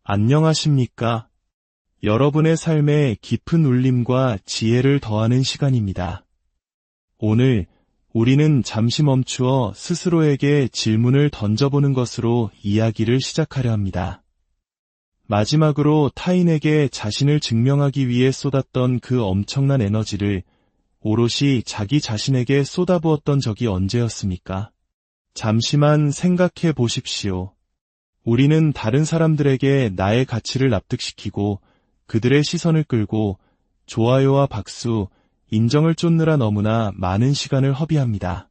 안녕하십니까? 여러분의 삶에 깊은 울림과 지혜를 더하는 시간입니다. 오늘 우리는 잠시 멈추어 스스로에게 질문을 던져보는 것으로 이야기를 시작하려 합니다. 마지막으로 타인에게 자신을 증명하기 위해 쏟았던 그 엄청난 에너지를 오롯이 자기 자신에게 쏟아부었던 적이 언제였습니까? 잠시만 생각해 보십시오. 우리는 다른 사람들에게 나의 가치를 납득시키고 그들의 시선을 끌고 좋아요와 박수, 인정을 쫓느라 너무나 많은 시간을 허비합니다.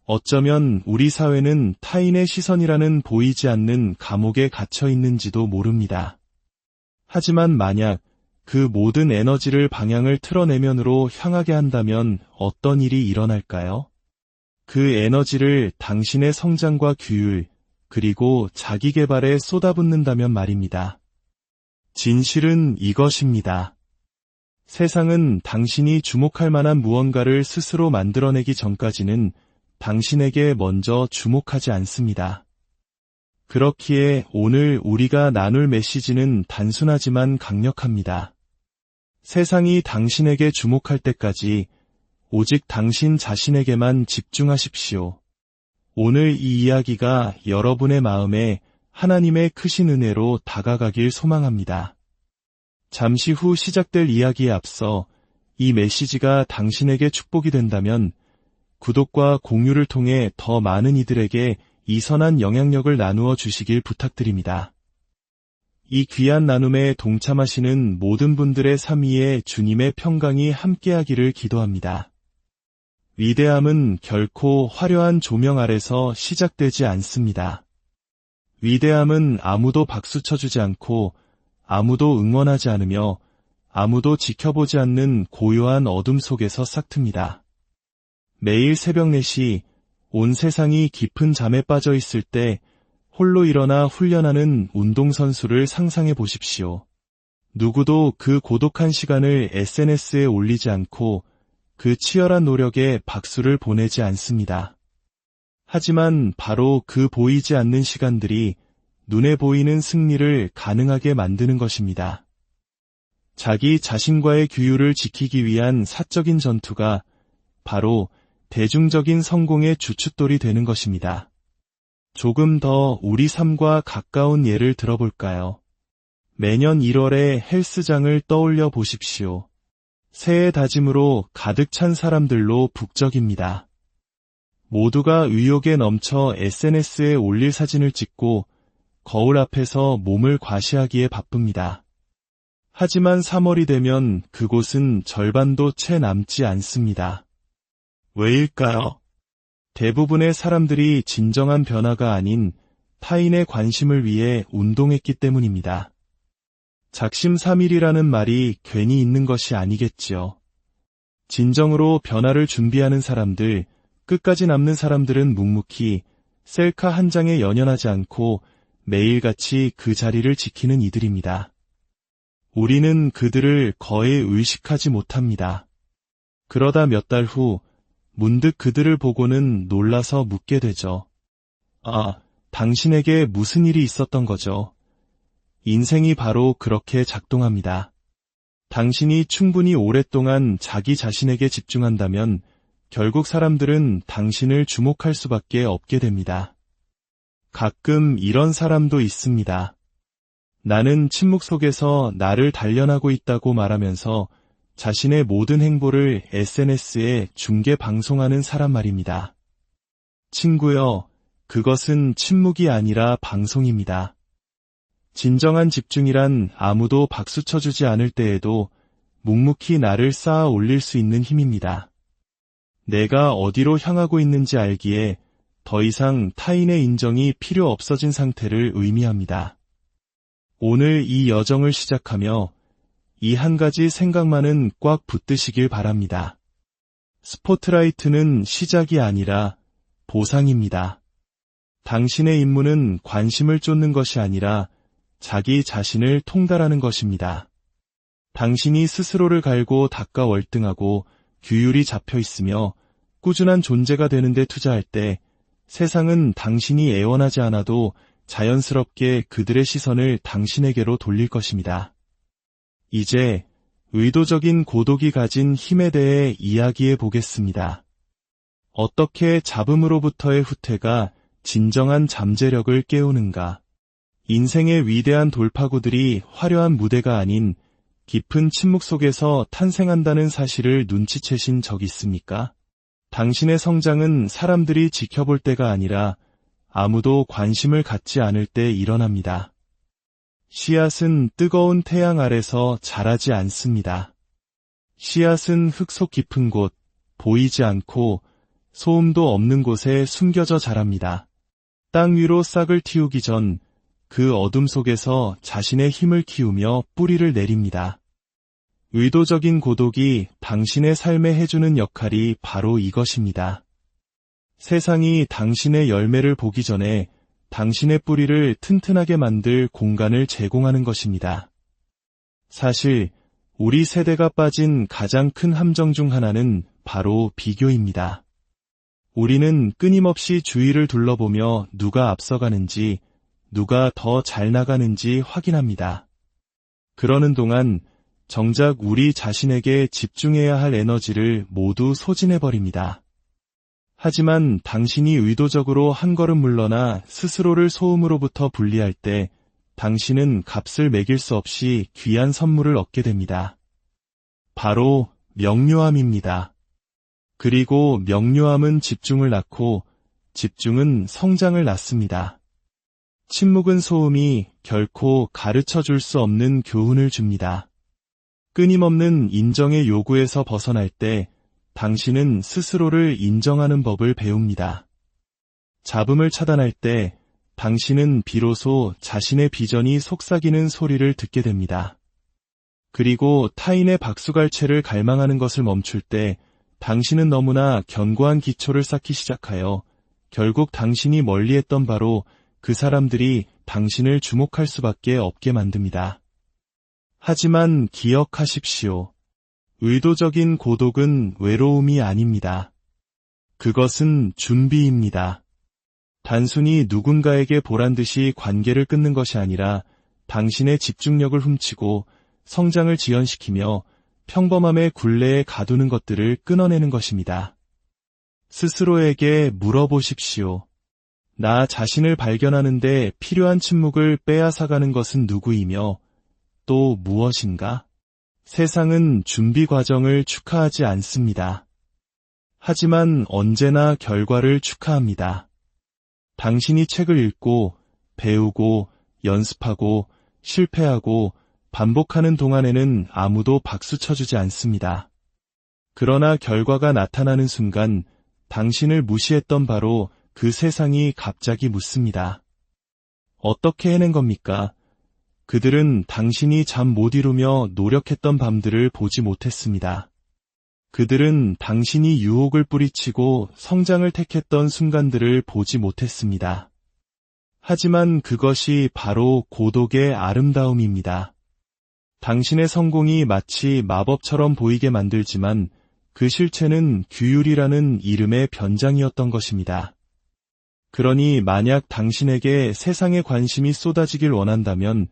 어쩌면 우리 사회는 타인의 시선이라는 보이지 않는 감옥에 갇혀 있는지도 모릅니다. 하지만 만약 그 모든 에너지를 방향을 틀어 내면으로 향하게 한다면 어떤 일이 일어날까요? 그 에너지를 당신의 성장과 규율, 그리고 자기 개발에 쏟아붓는다면 말입니다. 진실은 이것입니다. 세상은 당신이 주목할 만한 무언가를 스스로 만들어내기 전까지는 당신에게 먼저 주목하지 않습니다. 그렇기에 오늘 우리가 나눌 메시지는 단순하지만 강력합니다. 세상이 당신에게 주목할 때까지 오직 당신 자신에게만 집중하십시오. 오늘 이 이야기가 여러분의 마음에 하나님의 크신 은혜로 다가가길 소망합니다. 잠시 후 시작될 이야기에 앞서 이 메시지가 당신에게 축복이 된다면 구독과 공유를 통해 더 많은 이들에게 이 선한 영향력을 나누어 주시길 부탁드립니다. 이 귀한 나눔에 동참하시는 모든 분들의 삶 위에 주님의 평강이 함께하기를 기도합니다. 위대함은 결코 화려한 조명 아래서 시작되지 않습니다. 위대함은 아무도 박수 쳐주지 않고 아무도 응원하지 않으며 아무도 지켜보지 않는 고요한 어둠 속에서 싹틉니다. 매일 새벽 4시 온 세상이 깊은 잠에 빠져 있을 때 홀로 일어나 훈련하는 운동선수를 상상해 보십시오. 누구도 그 고독한 시간을 SNS에 올리지 않고 그 치열한 노력에 박수를 보내지 않습니다. 하지만 바로 그 보이지 않는 시간들이 눈에 보이는 승리를 가능하게 만드는 것입니다. 자기 자신과의 규율을 지키기 위한 사적인 전투가 바로 대중적인 성공의 주춧돌이 되는 것입니다. 조금 더 우리 삶과 가까운 예를 들어볼까요? 매년 1월에 헬스장을 떠올려 보십시오. 새해 다짐으로 가득 찬 사람들로 북적입니다. 모두가 의욕에 넘쳐 SNS에 올릴 사진을 찍고 거울 앞에서 몸을 과시하기에 바쁩니다. 하지만 3월이 되면 그곳은 절반도 채 남지 않습니다. 왜일까요? 대부분의 사람들이 진정한 변화가 아닌 타인의 관심을 위해 운동했기 때문입니다. 작심삼일이라는 말이 괜히 있는 것이 아니겠지요. 진정으로 변화를 준비하는 사람들, 끝까지 남는 사람들은 묵묵히 셀카 한 장에 연연하지 않고 매일같이 그 자리를 지키는 이들입니다. 우리는 그들을 거의 의식하지 못합니다. 그러다 몇 달 후 문득 그들을 보고는 놀라서 묻게 되죠. 아, 당신에게 무슨 일이 있었던 거죠? 인생이 바로 그렇게 작동합니다. 당신이 충분히 오랫동안 자기 자신에게 집중한다면 결국 사람들은 당신을 주목할 수밖에 없게 됩니다. 가끔 이런 사람도 있습니다. 나는 침묵 속에서 나를 단련하고 있다고 말하면서 자신의 모든 행보를 SNS에 중계 방송하는 사람 말입니다. 친구여, 그것은 침묵이 아니라 방송입니다. 진정한 집중이란 아무도 박수 쳐주지 않을 때에도 묵묵히 나를 쌓아 올릴 수 있는 힘입니다. 내가 어디로 향하고 있는지 알기에 더 이상 타인의 인정이 필요 없어진 상태를 의미합니다. 오늘 이 여정을 시작하며 이 한 가지 생각만은 꽉 붙드시길 바랍니다. 스포트라이트는 시작이 아니라 보상입니다. 당신의 임무는 관심을 쫓는 것이 아니라 자기 자신을 통달하는 것입니다. 당신이 스스로를 갈고 닦아 월등하고 규율이 잡혀 있으며 꾸준한 존재가 되는 데 투자할 때 세상은 당신이 애원하지 않아도 자연스럽게 그들의 시선을 당신에게로 돌릴 것입니다. 이제 의도적인 고독이 가진 힘에 대해 이야기해 보겠습니다. 어떻게 잡음으로부터의 후퇴가 진정한 잠재력을 깨우는가? 인생의 위대한 돌파구들이 화려한 무대가 아닌 깊은 침묵 속에서 탄생한다는 사실을 눈치채신 적 있습니까? 당신의 성장은 사람들이 지켜볼 때가 아니라 아무도 관심을 갖지 않을 때 일어납니다. 씨앗은 뜨거운 태양 아래서 자라지 않습니다. 씨앗은 흙 속 깊은 곳, 보이지 않고 소음도 없는 곳에 숨겨져 자랍니다. 땅 위로 싹을 틔우기 전 그 어둠 속에서 자신의 힘을 키우며 뿌리를 내립니다. 의도적인 고독이 당신의 삶에 해주는 역할이 바로 이것입니다. 세상이 당신의 열매를 보기 전에 당신의 뿌리를 튼튼하게 만들 공간을 제공하는 것입니다. 사실 우리 세대가 빠진 가장 큰 함정 중 하나는 바로 비교입니다. 우리는 끊임없이 주위를 둘러보며 누가 앞서가는지, 누가 더 잘 나가는지 확인합니다. 그러는 동안 정작 우리 자신에게 집중해야 할 에너지를 모두 소진해버립니다. 하지만 당신이 의도적으로 한 걸음 물러나 스스로를 소음으로부터 분리할 때 당신은 값을 매길 수 없이 귀한 선물을 얻게 됩니다. 바로 명료함입니다. 그리고 명료함은 집중을 낳고 집중은 성장을 낳습니다. 침묵은 소음이 결코 가르쳐 줄 수 없는 교훈을 줍니다. 끊임없는 인정의 요구에서 벗어날 때 당신은 스스로를 인정하는 법을 배웁니다. 잡음을 차단할 때 당신은 비로소 자신의 비전이 속삭이는 소리를 듣게 됩니다. 그리고 타인의 박수갈채를 갈망하는 것을 멈출 때 당신은 너무나 견고한 기초를 쌓기 시작하여 결국 당신이 멀리했던 바로 그 사람들이 당신을 주목할 수밖에 없게 만듭니다. 하지만 기억하십시오. 의도적인 고독은 외로움이 아닙니다. 그것은 준비입니다. 단순히 누군가에게 보란듯이 관계를 끊는 것이 아니라 당신의 집중력을 훔치고 성장을 지연시키며 평범함의 굴레에 가두는 것들을 끊어내는 것입니다. 스스로에게 물어보십시오. 나 자신을 발견하는 데 필요한 침묵을 빼앗아가는 것은 누구이며 또 무엇인가? 세상은 준비 과정을 축하하지 않습니다. 하지만 언제나 결과를 축하합니다. 당신이 책을 읽고 배우고 연습하고 실패하고 반복하는 동안에는 아무도 박수 쳐주지 않습니다. 그러나 결과가 나타나는 순간 당신을 무시했던 바로 그 세상이 갑자기 묻습니다. 어떻게 해낸 겁니까? 그들은 당신이 잠 못 이루며 노력했던 밤들을 보지 못했습니다. 그들은 당신이 유혹을 뿌리치고 성장을 택했던 순간들을 보지 못했습니다. 하지만 그것이 바로 고독의 아름다움입니다. 당신의 성공이 마치 마법처럼 보이게 만들지만 그 실체는 규율이라는 이름의 변장이었던 것입니다. 그러니 만약 당신에게 세상의 관심이 쏟아지길 원한다면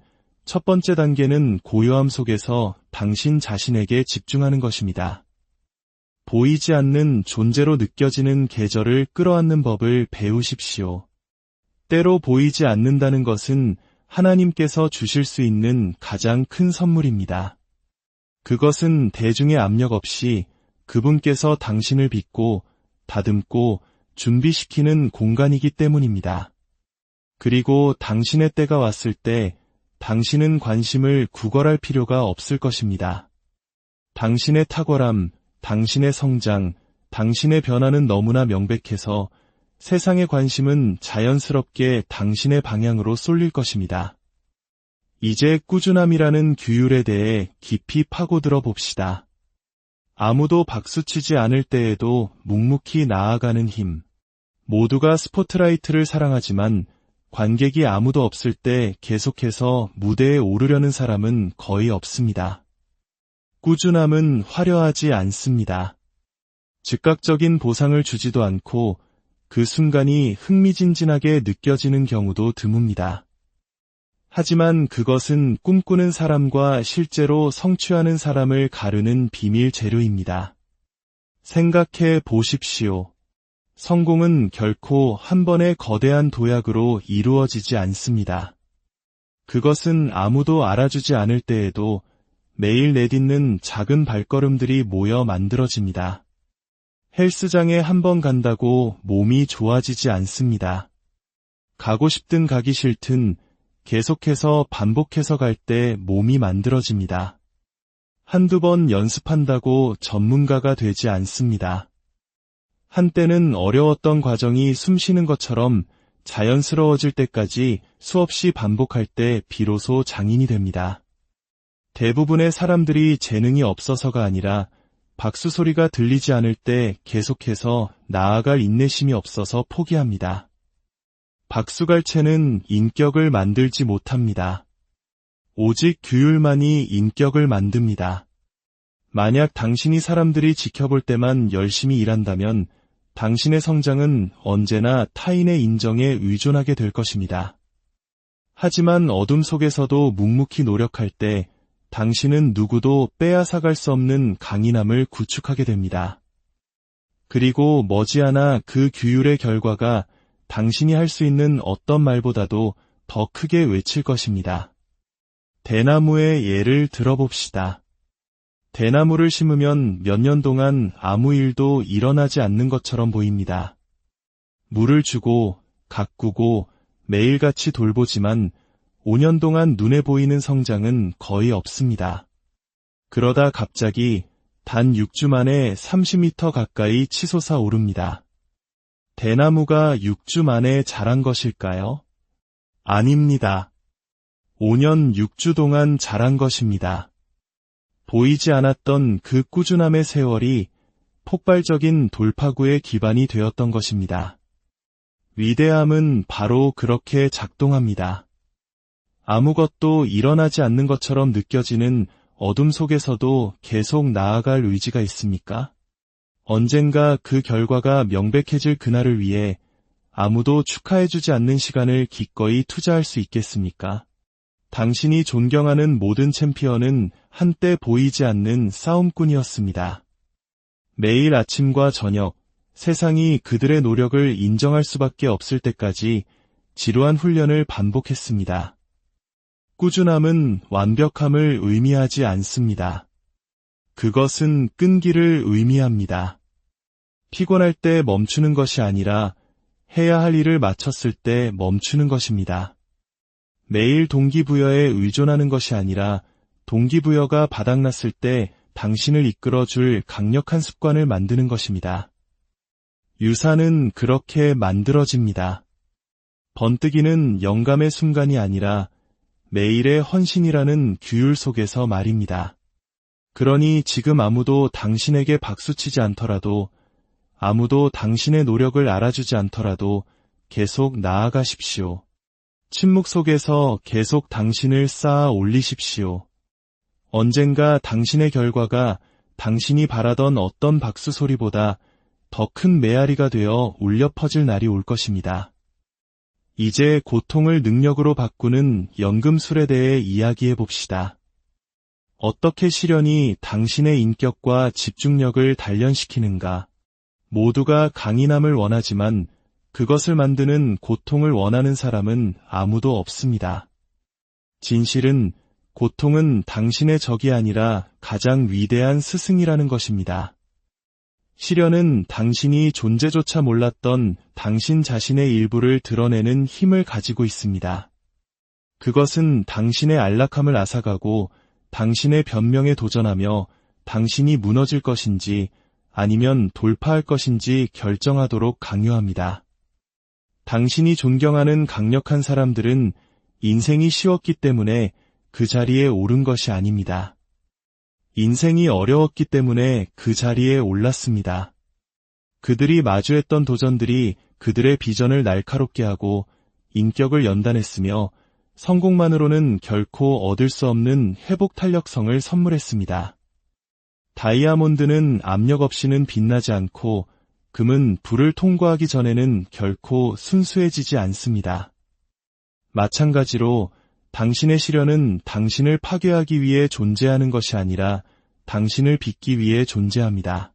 첫 번째 단계는 고요함 속에서 당신 자신에게 집중하는 것입니다. 보이지 않는 존재로 느껴지는 계절을 끌어안는 법을 배우십시오. 때로 보이지 않는다는 것은 하나님께서 주실 수 있는 가장 큰 선물입니다. 그것은 대중의 압력 없이 그분께서 당신을 빚고 다듬고 준비시키는 공간이기 때문입니다. 그리고 당신의 때가 왔을 때 당신은 관심을 구걸할 필요가 없을 것입니다. 당신의 탁월함, 당신의 성장, 당신의 변화는 너무나 명백해서 세상의 관심은 자연스럽게 당신의 방향으로 쏠릴 것입니다. 이제 꾸준함이라는 규율에 대해 깊이 파고들어 봅시다. 아무도 박수치지 않을 때에도 묵묵히 나아가는 힘. 모두가 스포트라이트를 사랑하지만 관객이 아무도 없을 때 계속해서 무대에 오르려는 사람은 거의 없습니다. 꾸준함은 화려하지 않습니다. 즉각적인 보상을 주지도 않고 그 순간이 흥미진진하게 느껴지는 경우도 드뭅니다. 하지만 그것은 꿈꾸는 사람과 실제로 성취하는 사람을 가르는 비밀 재료입니다. 생각해 보십시오. 성공은 결코 한 번의 거대한 도약으로 이루어지지 않습니다. 그것은 아무도 알아주지 않을 때에도 매일 내딛는 작은 발걸음들이 모여 만들어집니다. 헬스장에 한 번 간다고 몸이 좋아지지 않습니다. 가고 싶든 가기 싫든 계속해서 반복해서 갈 때 몸이 만들어집니다. 한두 번 연습한다고 전문가가 되지 않습니다. 한때는 어려웠던 과정이 숨쉬는 것처럼 자연스러워질 때까지 수없이 반복할 때 비로소 장인이 됩니다. 대부분의 사람들이 재능이 없어서가 아니라 박수 소리가 들리지 않을 때 계속해서 나아갈 인내심이 없어서 포기합니다. 박수갈채는 인격을 만들지 못합니다. 오직 규율만이 인격을 만듭니다. 만약 당신이 사람들이 지켜볼 때만 열심히 일한다면 당신의 성장은 언제나 타인의 인정에 의존하게 될 것입니다. 하지만 어둠 속에서도 묵묵히 노력할 때 당신은 누구도 빼앗아갈 수 없는 강인함을 구축하게 됩니다. 그리고 머지않아 그 규율의 결과가 당신이 할 수 있는 어떤 말보다도 더 크게 외칠 것입니다. 대나무의 예를 들어봅시다. 대나무를 심으면 몇 년 동안 아무 일도 일어나지 않는 것처럼 보입니다. 물을 주고 가꾸고 매일같이 돌보지만 5년 동안 눈에 보이는 성장은 거의 없습니다. 그러다 갑자기 단 6주 만에 30m 가까이 치솟아 오릅니다. 대나무가 6주 만에 자란 것일까요? 아닙니다. 5년 6주 동안 자란 것입니다. 보이지 않았던 그 꾸준함의 세월이 폭발적인 돌파구의 기반이 되었던 것입니다. 위대함은 바로 그렇게 작동합니다. 아무것도 일어나지 않는 것처럼 느껴지는 어둠 속에서도 계속 나아갈 의지가 있습니까? 언젠가 그 결과가 명백해질 그날을 위해 아무도 축하해주지 않는 시간을 기꺼이 투자할 수 있겠습니까? 당신이 존경하는 모든 챔피언은 한때 보이지 않는 싸움꾼이었습니다. 매일 아침과 저녁, 세상이 그들의 노력을 인정할 수밖에 없을 때까지 지루한 훈련을 반복했습니다. 꾸준함은 완벽함을 의미하지 않습니다. 그것은 끈기를 의미합니다. 피곤할 때 멈추는 것이 아니라 해야 할 일을 마쳤을 때 멈추는 것입니다. 매일 동기부여에 의존하는 것이 아니라 동기부여가 바닥났을 때 당신을 이끌어줄 강력한 습관을 만드는 것입니다. 유산은 그렇게 만들어집니다. 번뜩이는 영감의 순간이 아니라 매일의 헌신이라는 규율 속에서 말입니다. 그러니 지금 아무도 당신에게 박수치지 않더라도, 아무도 당신의 노력을 알아주지 않더라도 계속 나아가십시오. 침묵 속에서 계속 당신을 쌓아 올리십시오. 언젠가 당신의 결과가 당신이 바라던 어떤 박수 소리보다 더 큰 메아리가 되어 울려 퍼질 날이 올 것입니다. 이제 고통을 능력으로 바꾸는 연금술에 대해 이야기해 봅시다. 어떻게 시련이 당신의 인격과 집중력을 단련시키는가? 모두가 강인함을 원하지만 그것을 만드는 고통을 원하는 사람은 아무도 없습니다. 진실은 고통은 당신의 적이 아니라 가장 위대한 스승이라는 것입니다. 시련은 당신이 존재조차 몰랐던 당신 자신의 일부를 드러내는 힘을 가지고 있습니다. 그것은 당신의 안락함을 앗아가고 당신의 변명에 도전하며 당신이 무너질 것인지 아니면 돌파할 것인지 결정하도록 강요합니다. 당신이 존경하는 강력한 사람들은 인생이 쉬웠기 때문에 그 자리에 오른 것이 아닙니다. 인생이 어려웠기 때문에 그 자리에 올랐습니다. 그들이 마주했던 도전들이 그들의 비전을 날카롭게 하고 인격을 연단했으며 성공만으로는 결코 얻을 수 없는 회복 탄력성을 선물했습니다. 다이아몬드는 압력 없이는 빛나지 않고 금은 불을 통과하기 전에는 결코 순수해지지 않습니다. 마찬가지로 당신의 시련은 당신을 파괴하기 위해 존재하는 것이 아니라 당신을 빚기 위해 존재합니다.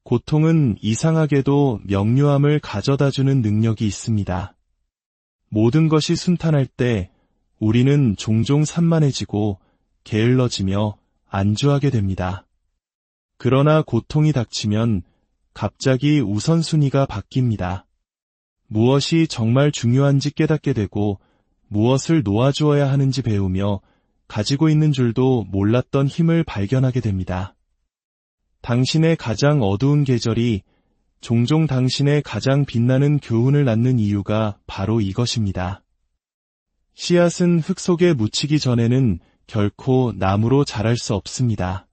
고통은 이상하게도 명료함을 가져다주는 능력이 있습니다. 모든 것이 순탄할 때 우리는 종종 산만해지고 게을러지며 안주하게 됩니다. 그러나 고통이 닥치면 갑자기 우선순위가 바뀝니다. 무엇이 정말 중요한지 깨닫게 되고 무엇을 놓아주어야 하는지 배우며 가지고 있는 줄도 몰랐던 힘을 발견하게 됩니다. 당신의 가장 어두운 계절이 종종 당신의 가장 빛나는 교훈을 낳는 이유가 바로 이것입니다. 씨앗은 흙 속에 묻히기 전에는 결코 나무로 자랄 수 없습니다.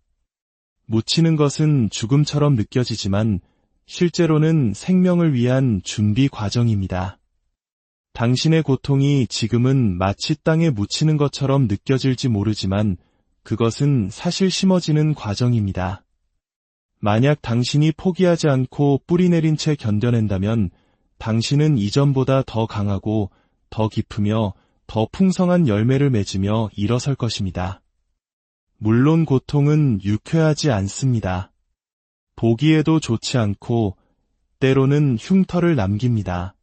묻히는 것은 죽음처럼 느껴지지만 실제로는 생명을 위한 준비 과정입니다. 당신의 고통이 지금은 마치 땅에 묻히는 것처럼 느껴질지 모르지만 그것은 사실 심어지는 과정입니다. 만약 당신이 포기하지 않고 뿌리 내린 채 견뎌낸다면 당신은 이전보다 더 강하고 더 깊으며 더 풍성한 열매를 맺으며 일어설 것입니다. 물론 고통은 유쾌하지 않습니다. 보기에도 좋지 않고 때로는 흉터를 남깁니다.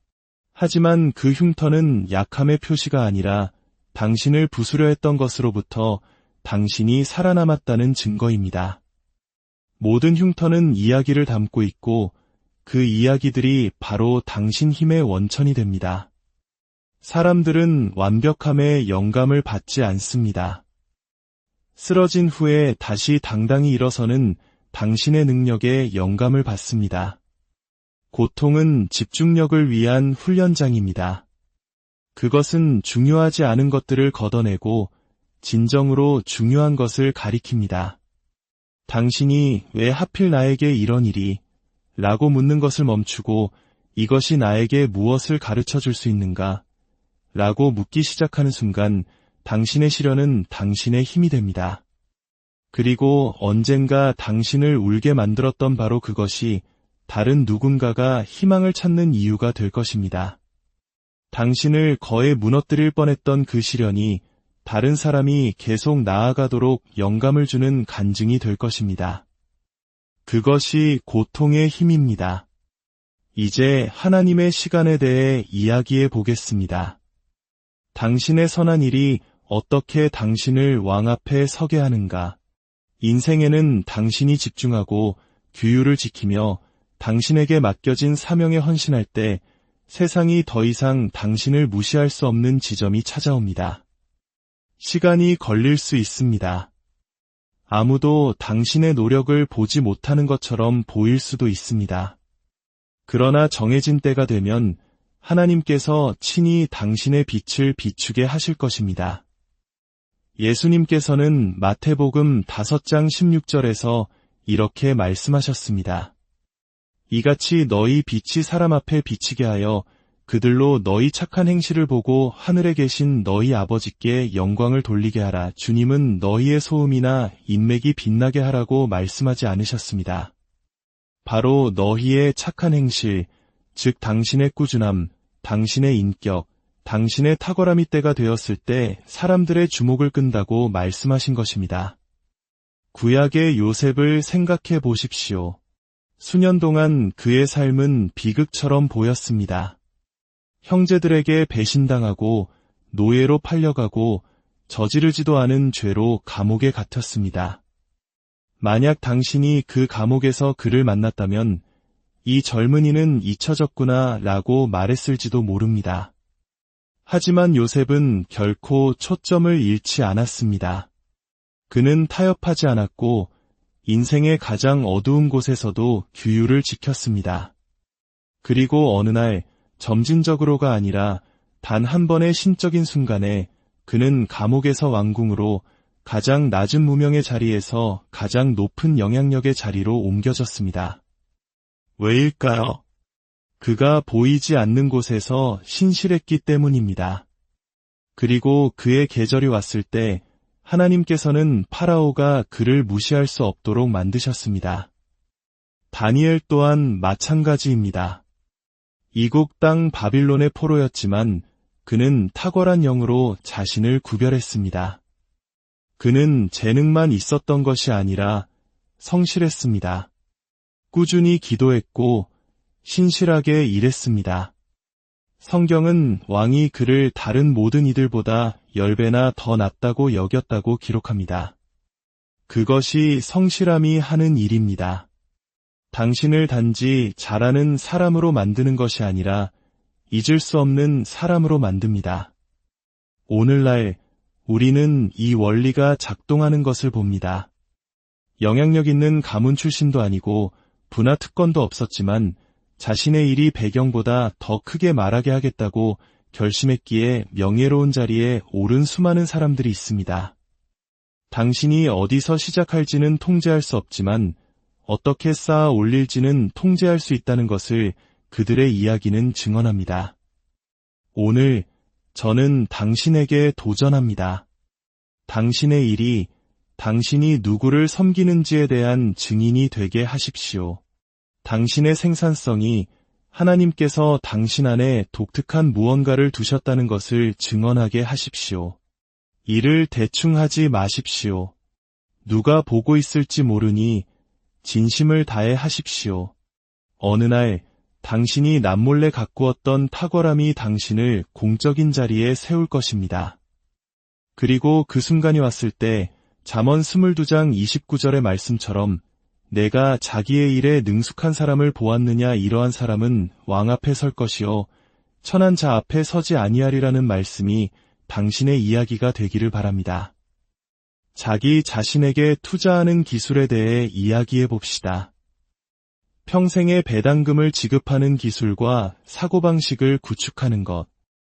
하지만 그 흉터는 약함의 표시가 아니라 당신을 부수려 했던 것으로부터 당신이 살아남았다는 증거입니다. 모든 흉터는 이야기를 담고 있고 그 이야기들이 바로 당신 힘의 원천이 됩니다. 사람들은 완벽함에 영감을 받지 않습니다. 쓰러진 후에 다시 당당히 일어서는 당신의 능력에 영감을 받습니다. 고통은 집중력을 위한 훈련장입니다. 그것은 중요하지 않은 것들을 걷어내고 진정으로 중요한 것을 가리킵니다. 당신이 왜 하필 나에게 이런 일이? 라고 묻는 것을 멈추고 이것이 나에게 무엇을 가르쳐 줄 수 있는가? 라고 묻기 시작하는 순간 당신의 시련은 당신의 힘이 됩니다. 그리고 언젠가 당신을 울게 만들었던 바로 그것이 다른 누군가가 희망을 찾는 이유가 될 것입니다. 당신을 거에 무너뜨릴 뻔했던 그 시련이 다른 사람이 계속 나아가도록 영감을 주는 간증이 될 것입니다. 그것이 고통의 힘입니다. 이제 하나님의 시간에 대해 이야기해 보겠습니다. 당신의 선한 일이 어떻게 당신을 왕 앞에 서게 하는가? 인생에는 당신이 집중하고 규율을 지키며 당신에게 맡겨진 사명에 헌신할 때 세상이 더 이상 당신을 무시할 수 없는 지점이 찾아옵니다. 시간이 걸릴 수 있습니다. 아무도 당신의 노력을 보지 못하는 것처럼 보일 수도 있습니다. 그러나 정해진 때가 되면 하나님께서 친히 당신의 빛을 비추게 하실 것입니다. 예수님께서는 마태복음 5장 16절에서 이렇게 말씀하셨습니다. 이같이 너희 빛이 사람 앞에 비치게 하여 그들로 너희 착한 행실을 보고 하늘에 계신 너희 아버지께 영광을 돌리게 하라. 주님은 너희의 소음이나 인맥이 빛나게 하라고 말씀하지 않으셨습니다. 바로 너희의 착한 행실, 즉 당신의 꾸준함, 당신의 인격, 당신의 탁월함이 때가 되었을 때 사람들의 주목을 끈다고 말씀하신 것입니다. 구약의 요셉을 생각해 보십시오. 수년 동안 그의 삶은 비극처럼 보였습니다. 형제들에게 배신당하고 노예로 팔려가고 저지르지도 않은 죄로 감옥에 갇혔습니다. 만약 당신이 그 감옥에서 그를 만났다면 이 젊은이는 잊혀졌구나 라고 말했을지도 모릅니다. 하지만 요셉은 결코 초점을 잃지 않았습니다. 그는 타협하지 않았고 인생의 가장 어두운 곳에서도 규율을 지켰습니다. 그리고 어느 날 점진적으로가 아니라 단 한 번의 신적인 순간에 그는 감옥에서 왕궁으로 가장 낮은 무명의 자리에서 가장 높은 영향력의 자리로 옮겨졌습니다. 왜일까요? 그가 보이지 않는 곳에서 신실했기 때문입니다. 그리고 그의 계절이 왔을 때 하나님께서는 파라오가 그를 무시할 수 없도록 만드셨습니다. 다니엘 또한 마찬가지입니다. 이국 땅 바빌론의 포로였지만 그는 탁월한 영으로 자신을 구별했습니다. 그는 재능만 있었던 것이 아니라 성실했습니다. 꾸준히 기도했고 신실하게 일했습니다. 성경은 왕이 그를 다른 모든 이들보다 10배나 더 낫다고 여겼다고 기록합니다. 그것이 성실함이 하는 일입니다. 당신을 단지 잘하는 사람으로 만드는 것이 아니라 잊을 수 없는 사람으로 만듭니다. 오늘날 우리는 이 원리가 작동하는 것을 봅니다. 영향력 있는 가문 출신도 아니고 부나 특권도 없었지만 자신의 일이 배경보다 더 크게 말하게 하겠다고 결심했기에 명예로운 자리에 오른 수많은 사람들이 있습니다. 당신이 어디서 시작할지는 통제할 수 없지만 어떻게 쌓아 올릴지는 통제할 수 있다는 것을 그들의 이야기는 증언합니다. 오늘 저는 당신에게 도전합니다. 당신의 일이 당신이 누구를 섬기는지에 대한 증인이 되게 하십시오. 당신의 생산성이 하나님께서 당신 안에 독특한 무언가를 두셨다는 것을 증언하게 하십시오. 일을 대충 하지 마십시오. 누가 보고 있을지 모르니 진심을 다해 하십시오. 어느 날 당신이 남몰래 가꾸었던 탁월함이 당신을 공적인 자리에 세울 것입니다. 그리고 그 순간이 왔을 때 잠언 22장 29절의 말씀처럼 내가 자기의 일에 능숙한 사람을 보았느냐 이러한 사람은 왕 앞에 설 것이요 천한 자 앞에 서지 아니하리라는 말씀이 당신의 이야기가 되기를 바랍니다. 자기 자신에게 투자하는 기술에 대해 이야기해 봅시다. 평생의 배당금을 지급하는 기술과 사고방식을 구축하는 것.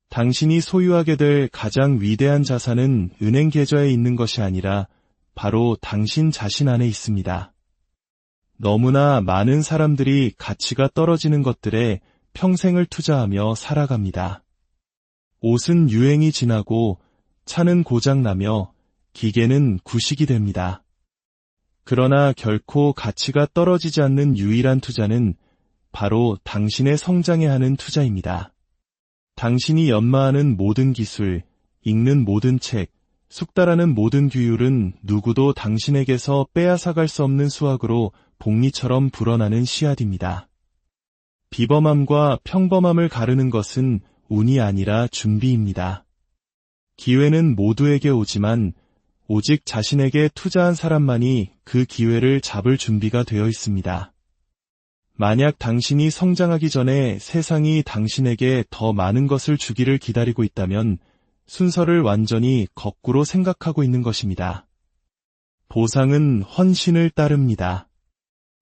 당신이 소유하게 될 가장 위대한 자산은 은행 계좌에 있는 것이 아니라 바로 당신 자신 안에 있습니다. 너무나 많은 사람들이 가치가 떨어지는 것들에 평생을 투자하며 살아갑니다. 옷은 유행이 지나고 차는 고장나며 기계는 구식이 됩니다. 그러나 결코 가치가 떨어지지 않는 유일한 투자는 바로 당신의 성장에 하는 투자입니다. 당신이 연마하는 모든 기술, 읽는 모든 책, 숙달하는 모든 규율은 누구도 당신에게서 빼앗아갈 수 없는 수확으로 복리처럼 불어나는 씨앗입니다. 비범함과 평범함을 가르는 것은 운이 아니라 준비입니다. 기회는 모두에게 오지만 오직 자신에게 투자한 사람만이 그 기회를 잡을 준비가 되어 있습니다. 만약 당신이 성장하기 전에 세상이 당신에게 더 많은 것을 주기를 기다리고 있다면 순서를 완전히 거꾸로 생각하고 있는 것입니다. 보상은 헌신을 따릅니다.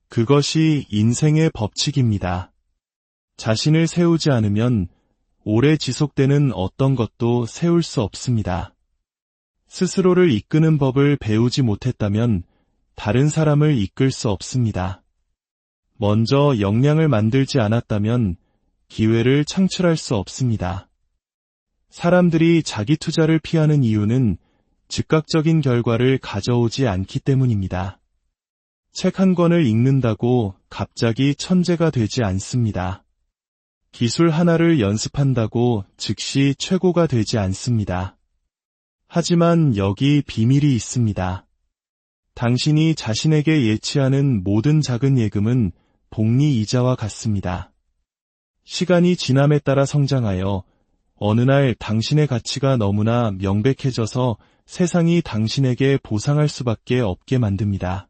그것이 인생의 법칙입니다. 자신을 세우지 않으면 오래 지속되는 어떤 것도 세울 수 없습니다. 스스로를 이끄는 법을 배우지 못했다면 다른 사람을 이끌 수 없습니다. 먼저 역량을 만들지 않았다면 기회를 창출할 수 없습니다. 사람들이 자기 투자를 피하는 이유는 즉각적인 결과를 가져오지 않기 때문입니다. 책 한 권을 읽는다고 갑자기 천재가 되지 않습니다. 기술 하나를 연습한다고 즉시 최고가 되지 않습니다. 하지만 여기 비밀이 있습니다. 당신이 자신에게 예치하는 모든 작은 예금은 복리 이자와 같습니다. 시간이 지남에 따라 성장하여 어느 날 당신의 가치가 너무나 명백해져서 세상이 당신에게 보상할 수밖에 없게 만듭니다.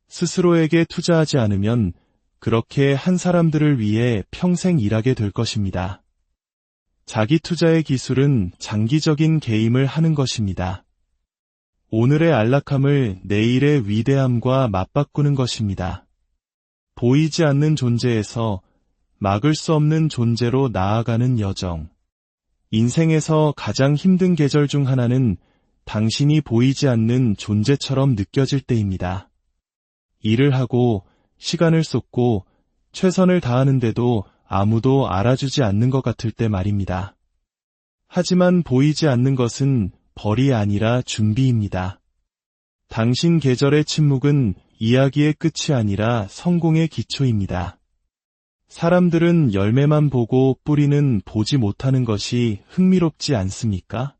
스스로에게 투자하지 않으면 그렇게 한 사람들을 위해 평생 일하게 될 것입니다. 자기 투자의 기술은 장기적인 개임을 하는 것입니다. 오늘의 안락함을 내일의 위대함과 맞바꾸는 것입니다. 보이지 않는 존재에서 막을 수 없는 존재로 나아가는 여정. 인생에서 가장 힘든 계절 중 하나는 당신이 보이지 않는 존재처럼 느껴질 때입니다. 일을 하고 시간을 쏟고 최선을 다하는데도 아무도 알아주지 않는 것 같을 때 말입니다. 하지만 보이지 않는 것은 벌이 아니라 준비입니다. 당신 계절의 침묵은 이야기의 끝이 아니라 성공의 기초입니다. 사람들은 열매만 보고 뿌리는 보지 못하는 것이 흥미롭지 않습니까?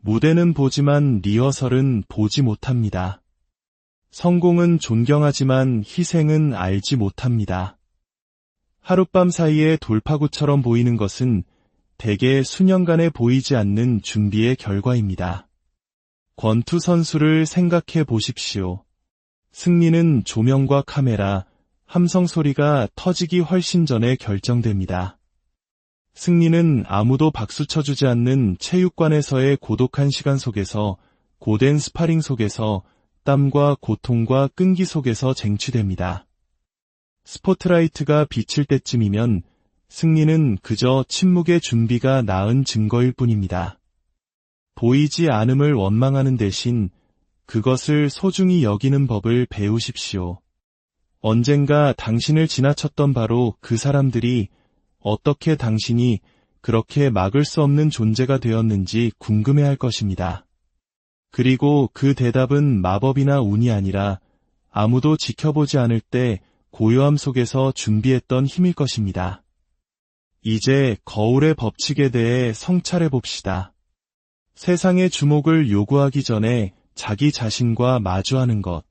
무대는 보지만 리허설은 보지 못합니다. 성공은 존경하지만 희생은 알지 못합니다. 하룻밤 사이에 돌파구처럼 보이는 것은 대개 수년간에 보이지 않는 준비의 결과입니다. 권투 선수를 생각해 보십시오. 승리는 조명과 카메라, 함성 소리가 터지기 훨씬 전에 결정됩니다. 승리는 아무도 박수 쳐주지 않는 체육관에서의 고독한 시간 속에서, 고된 스파링 속에서, 땀과 고통과 끈기 속에서 쟁취됩니다. 스포트라이트가 비칠 때쯤이면 승리는 그저 침묵의 준비가 나은 증거일 뿐입니다. 보이지 않음을 원망하는 대신 그것을 소중히 여기는 법을 배우십시오. 언젠가 당신을 지나쳤던 바로 그 사람들이 어떻게 당신이 그렇게 막을 수 없는 존재가 되었는지 궁금해할 것입니다. 그리고 그 대답은 마법이나 운이 아니라 아무도 지켜보지 않을 때 고요함 속에서 준비했던 힘일 것입니다. 이제 거울의 법칙에 대해 성찰해 봅시다. 세상의 주목을 요구하기 전에 자기 자신과 마주하는 것.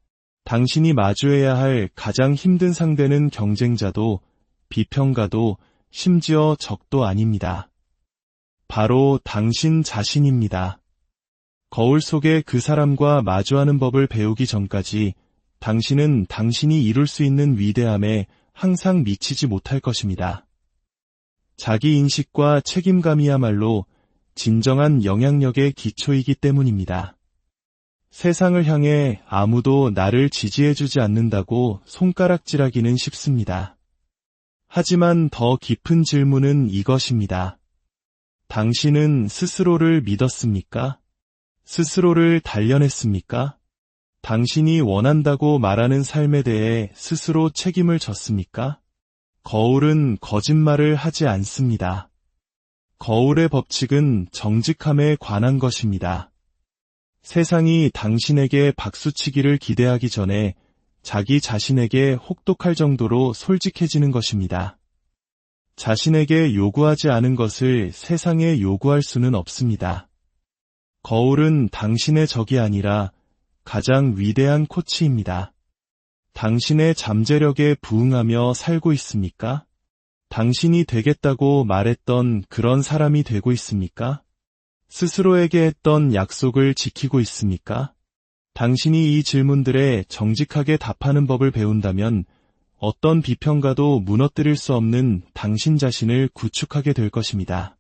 당신이 마주해야 할 가장 힘든 상대는 경쟁자도, 비평가도, 심지어 적도 아닙니다. 바로 당신 자신입니다. 거울 속의 그 사람과 마주하는 법을 배우기 전까지 당신은 당신이 이룰 수 있는 위대함에 항상 미치지 못할 것입니다. 자기인식과 책임감이야말로 진정한 영향력의 기초이기 때문입니다. 세상을 향해 아무도 나를 지지해주지 않는다고 손가락질하기는 쉽습니다. 하지만 더 깊은 질문은 이것입니다. 당신은 스스로를 믿었습니까? 스스로를 단련했습니까? 당신이 원한다고 말하는 삶에 대해 스스로 책임을 졌습니까? 거울은 거짓말을 하지 않습니다. 거울의 법칙은 정직함에 관한 것입니다. 세상이 당신에게 박수치기를 기대하기 전에 자기 자신에게 혹독할 정도로 솔직해지는 것입니다. 자신에게 요구하지 않은 것을 세상에 요구할 수는 없습니다. 거울은 당신의 적이 아니라 가장 위대한 코치입니다. 당신의 잠재력에 부응하며 살고 있습니까? 당신이 되겠다고 말했던 그런 사람이 되고 있습니까? 스스로에게 했던 약속을 지키고 있습니까? 당신이 이 질문들에 정직하게 답하는 법을 배운다면 어떤 비평가도 무너뜨릴 수 없는 당신 자신을 구축하게 될 것입니다.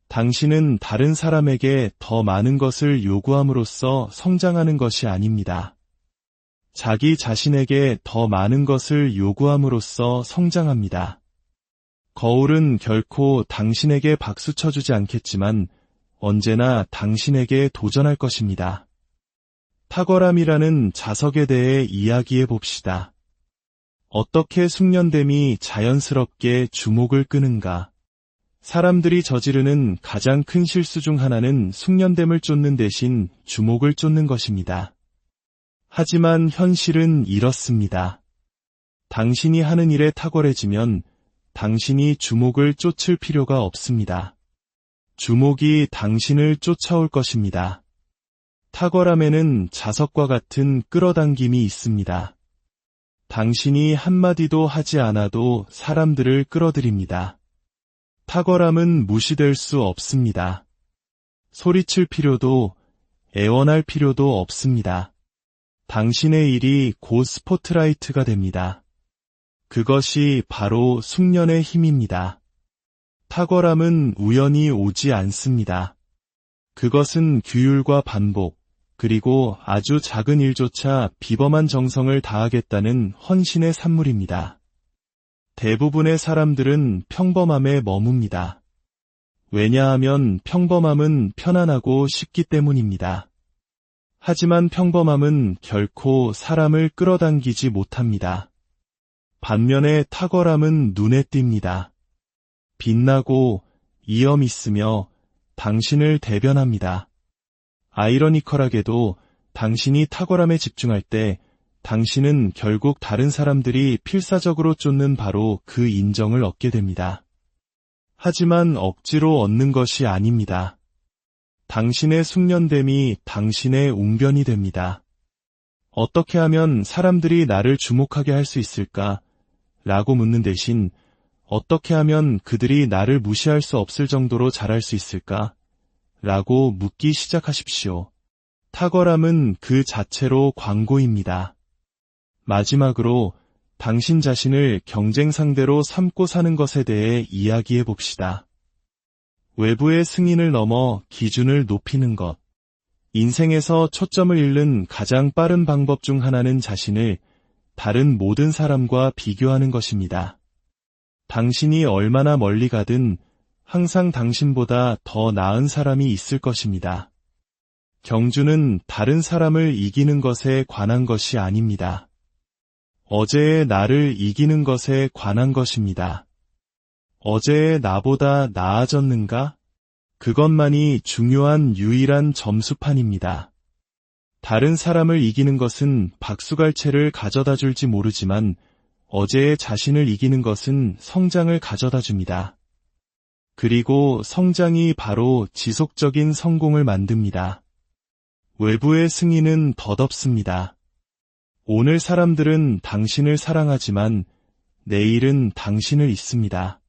당신은 다른 사람에게 더 많은 것을 요구함으로써 성장하는 것이 아닙니다. 자기 자신에게 더 많은 것을 요구함으로써 성장합니다. 거울은 결코 당신에게 박수 쳐주지 않겠지만 언제나 당신에게 도전할 것입니다. 탁월함이라는 자석에 대해 이야기해 봅시다. 어떻게 숙련됨이 자연스럽게 주목을 끄는가? 사람들이 저지르는 가장 큰 실수 중 하나는 숙련됨을 쫓는 대신 주목을 쫓는 것입니다. 하지만 현실은 이렇습니다. 당신이 하는 일에 탁월해지면 당신이 주목을 쫓을 필요가 없습니다. 주목이 당신을 쫓아올 것입니다. 탁월함에는 자석과 같은 끌어당김이 있습니다. 당신이 한마디도 하지 않아도 사람들을 끌어들입니다. 탁월함은 무시될 수 없습니다. 소리칠 필요도, 애원할 필요도 없습니다. 당신의 일이 곧 스포트라이트가 됩니다. 그것이 바로 숙련의 힘입니다. 탁월함은 우연히 오지 않습니다. 그것은 규율과 반복, 그리고 아주 작은 일조차 비범한 정성을 다하겠다는 헌신의 산물입니다. 대부분의 사람들은 평범함에 머뭅니다. 왜냐하면 평범함은 편안하고 쉽기 때문입니다. 하지만 평범함은 결코 사람을 끌어당기지 못합니다. 반면에 탁월함은 눈에 띕니다. 빛나고 이염 있으며 당신을 대변합니다. 아이러니컬하게도 당신이 탁월함에 집중할 때 당신은 결국 다른 사람들이 필사적으로 쫓는 바로 그 인정을 얻게 됩니다. 하지만 억지로 얻는 것이 아닙니다. 당신의 숙련됨이 당신의 웅변이 됩니다. 어떻게 하면 사람들이 나를 주목하게 할 수 있을까? 라고 묻는 대신 어떻게 하면 그들이 나를 무시할 수 없을 정도로 잘할 수 있을까? 라고 묻기 시작하십시오. 탁월함은 그 자체로 광고입니다. 마지막으로 당신 자신을 경쟁 상대로 삼고 사는 것에 대해 이야기해 봅시다. 외부의 승인을 넘어 기준을 높이는 것. 인생에서 초점을 잃는 가장 빠른 방법 중 하나는 자신을 다른 모든 사람과 비교하는 것입니다. 당신이 얼마나 멀리 가든 항상 당신보다 더 나은 사람이 있을 것입니다. 경주는 다른 사람을 이기는 것에 관한 것이 아닙니다. 어제의 나를 이기는 것에 관한 것입니다. 어제의 나보다 나아졌는가? 그것만이 중요한 유일한 점수판입니다. 다른 사람을 이기는 것은 박수갈채를 가져다 줄지 모르지만 어제의 자신을 이기는 것은 성장을 가져다 줍니다. 그리고 성장이 바로 지속적인 성공을 만듭니다. 외부의 승인은 덧없습니다. 오늘 사람들은 당신을 사랑하지만 내일은 당신을 잊습니다.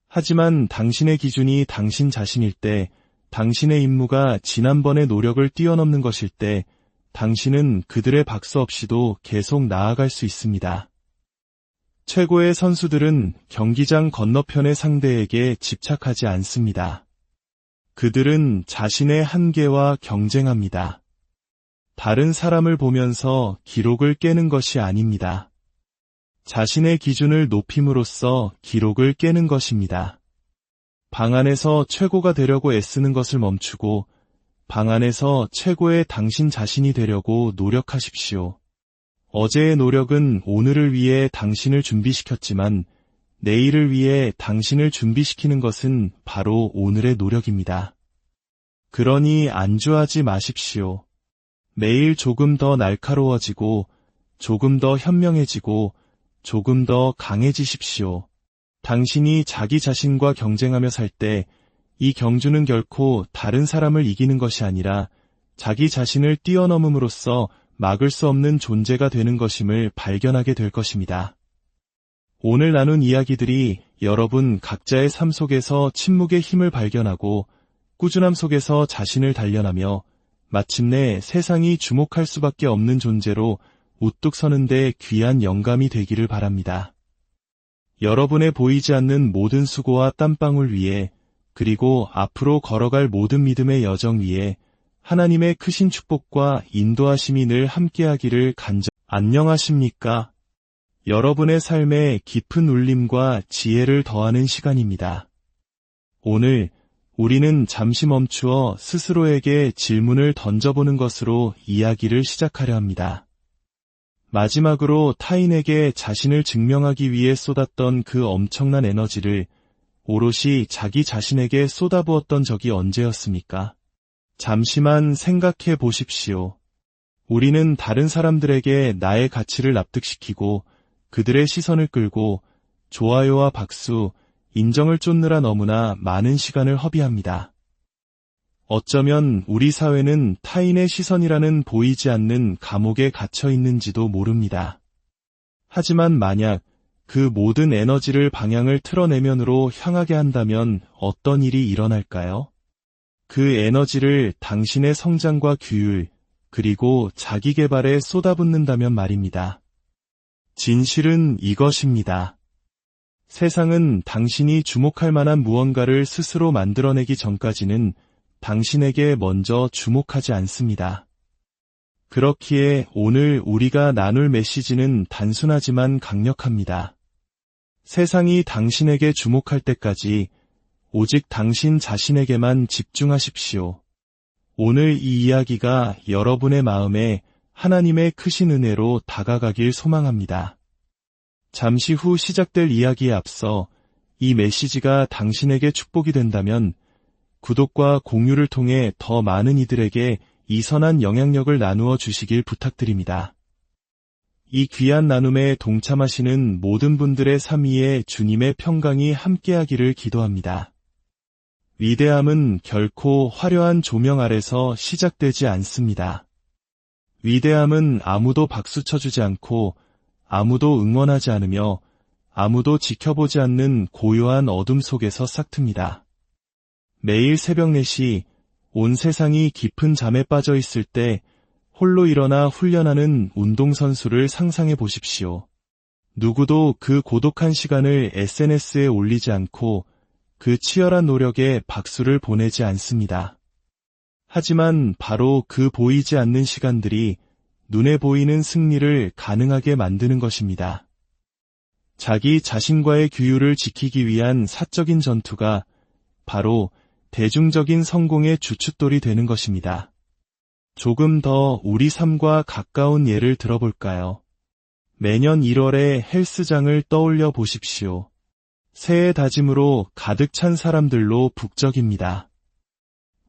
하지만 당신의 기준이 당신 자신일 때, 당신의 임무가 지난번의 노력을 뛰어넘는 것일 때, 당신은 그들의 박수 없이도 계속 나아갈 수 있습니다. 최고의 선수들은 경기장 건너편의 상대에게 집착하지 않습니다. 그들은 자신의 한계와 경쟁합니다. 다른 사람을 보면서 기록을 깨는 것이 아닙니다. 자신의 기준을 높임으로써 기록을 깨는 것입니다. 방 안에서 최고가 되려고 애쓰는 것을 멈추고 방 안에서 최고의 당신 자신이 되려고 노력하십시오. 어제의 노력은 오늘을 위해 당신을 준비시켰지만 내일을 위해 당신을 준비시키는 것은 바로 오늘의 노력입니다. 그러니 안주하지 마십시오. 매일 조금 더 날카로워지고 조금 더 현명해지고 조금 더 강해지십시오. 당신이 자기 자신과 경쟁하며 살 때 이 경주는 결코 다른 사람을 이기는 것이 아니라 자기 자신을 뛰어넘음으로써 막을 수 없는 존재가 되는 것임을 발견하게 될 것입니다. 오늘 나눈 이야기들이 여러분 각자의 삶 속에서 침묵의 힘을 발견하고 꾸준함 속에서 자신을 단련하며 마침내 세상이 주목할 수밖에 없는 존재로 우뚝 서는데 귀한 영감이 되기를 바랍니다. 여러분의 보이지 않는 모든 수고와 땀방울 위에 그리고 앞으로 걸어갈 모든 믿음의 여정 위에 하나님의 크신 축복과 인도하심이 늘 함께하기를 안녕하십니까? 여러분의 삶에 깊은 울림과 지혜를 더하는 시간입니다. 오늘 우리는 잠시 멈추어 스스로에게 질문을 던져보는 것으로 이야기를 시작하려 합니다. 마지막으로 타인에게 자신을 증명하기 위해 쏟았던 그 엄청난 에너지를 오롯이 자기 자신에게 쏟아부었던 적이 언제였습니까? 잠시만 생각해 보십시오. 우리는 다른 사람들에게 나의 가치를 납득시키고 그들의 시선을 끌고 좋아요와 박수, 인정을 쫓느라 너무나 많은 시간을 허비합니다. 어쩌면 우리 사회는 타인의 시선이라는 보이지 않는 감옥에 갇혀 있는지도 모릅니다. 하지만 만약 그 모든 에너지를 방향을 틀어 내면으로 향하게 한다면 어떤 일이 일어날까요? 그 에너지를 당신의 성장과 규율, 그리고 자기 개발에 쏟아붓는다면 말입니다. 진실은 이것입니다. 세상은 당신이 주목할 만한 무언가를 스스로 만들어내기 전까지는 당신에게 먼저 주목하지 않습니다. 그렇기에 오늘 우리가 나눌 메시지는 단순하지만 강력합니다. 세상이 당신에게 주목할 때까지 오직 당신 자신에게만 집중하십시오. 오늘 이 이야기가 여러분의 마음에 하나님의 크신 은혜로 다가가길 소망합니다. 잠시 후 시작될 이야기에 앞서 이 메시지가 당신에게 축복이 된다면 구독과 공유를 통해 더 많은 이들에게 이 선한 영향력을 나누어 주시길 부탁드립니다. 이 귀한 나눔에 동참하시는 모든 분들의 삶 위에 주님의 평강이 함께하기를 기도합니다. 위대함은 결코 화려한 조명 아래서 시작되지 않습니다. 위대함은 아무도 박수 쳐주지 않고 아무도 응원하지 않으며 아무도 지켜보지 않는 고요한 어둠 속에서 싹틉니다. 매일 새벽 4시 온 세상이 깊은 잠에 빠져 있을 때 홀로 일어나 훈련하는 운동선수를 상상해 보십시오. 누구도 그 고독한 시간을 SNS에 올리지 않고 그 치열한 노력에 박수를 보내지 않습니다. 하지만 바로 그 보이지 않는 시간들이 눈에 보이는 승리를 가능하게 만드는 것입니다. 자기 자신과의 규율을 지키기 위한 사적인 전투가 바로 대중적인 성공의 주춧돌이 되는 것입니다. 조금 더 우리 삶과 가까운 예를 들어볼까요? 매년 1월에 헬스장을 떠올려 보십시오. 새해 다짐으로 가득 찬 사람들로 북적입니다.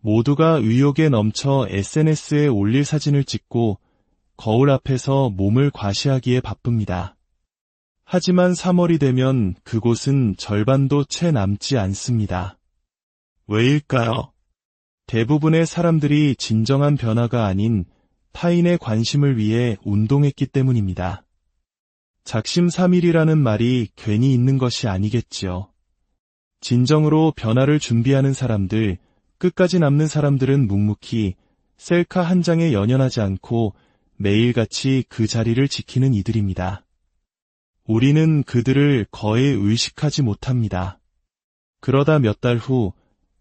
모두가 의욕에 넘쳐 SNS에 올릴 사진을 찍고 거울 앞에서 몸을 과시하기에 바쁩니다. 하지만 3월이 되면 그곳은 절반도 채 남지 않습니다. 왜일까요? 대부분의 사람들이 진정한 변화가 아닌 타인의 관심을 위해 운동했기 때문입니다. 작심삼일이라는 말이 괜히 있는 것이 아니겠지요. 진정으로 변화를 준비하는 사람들, 끝까지 남는 사람들은 묵묵히 셀카 한 장에 연연하지 않고 매일같이 그 자리를 지키는 이들입니다. 우리는 그들을 거의 의식하지 못합니다. 그러다 몇 달 후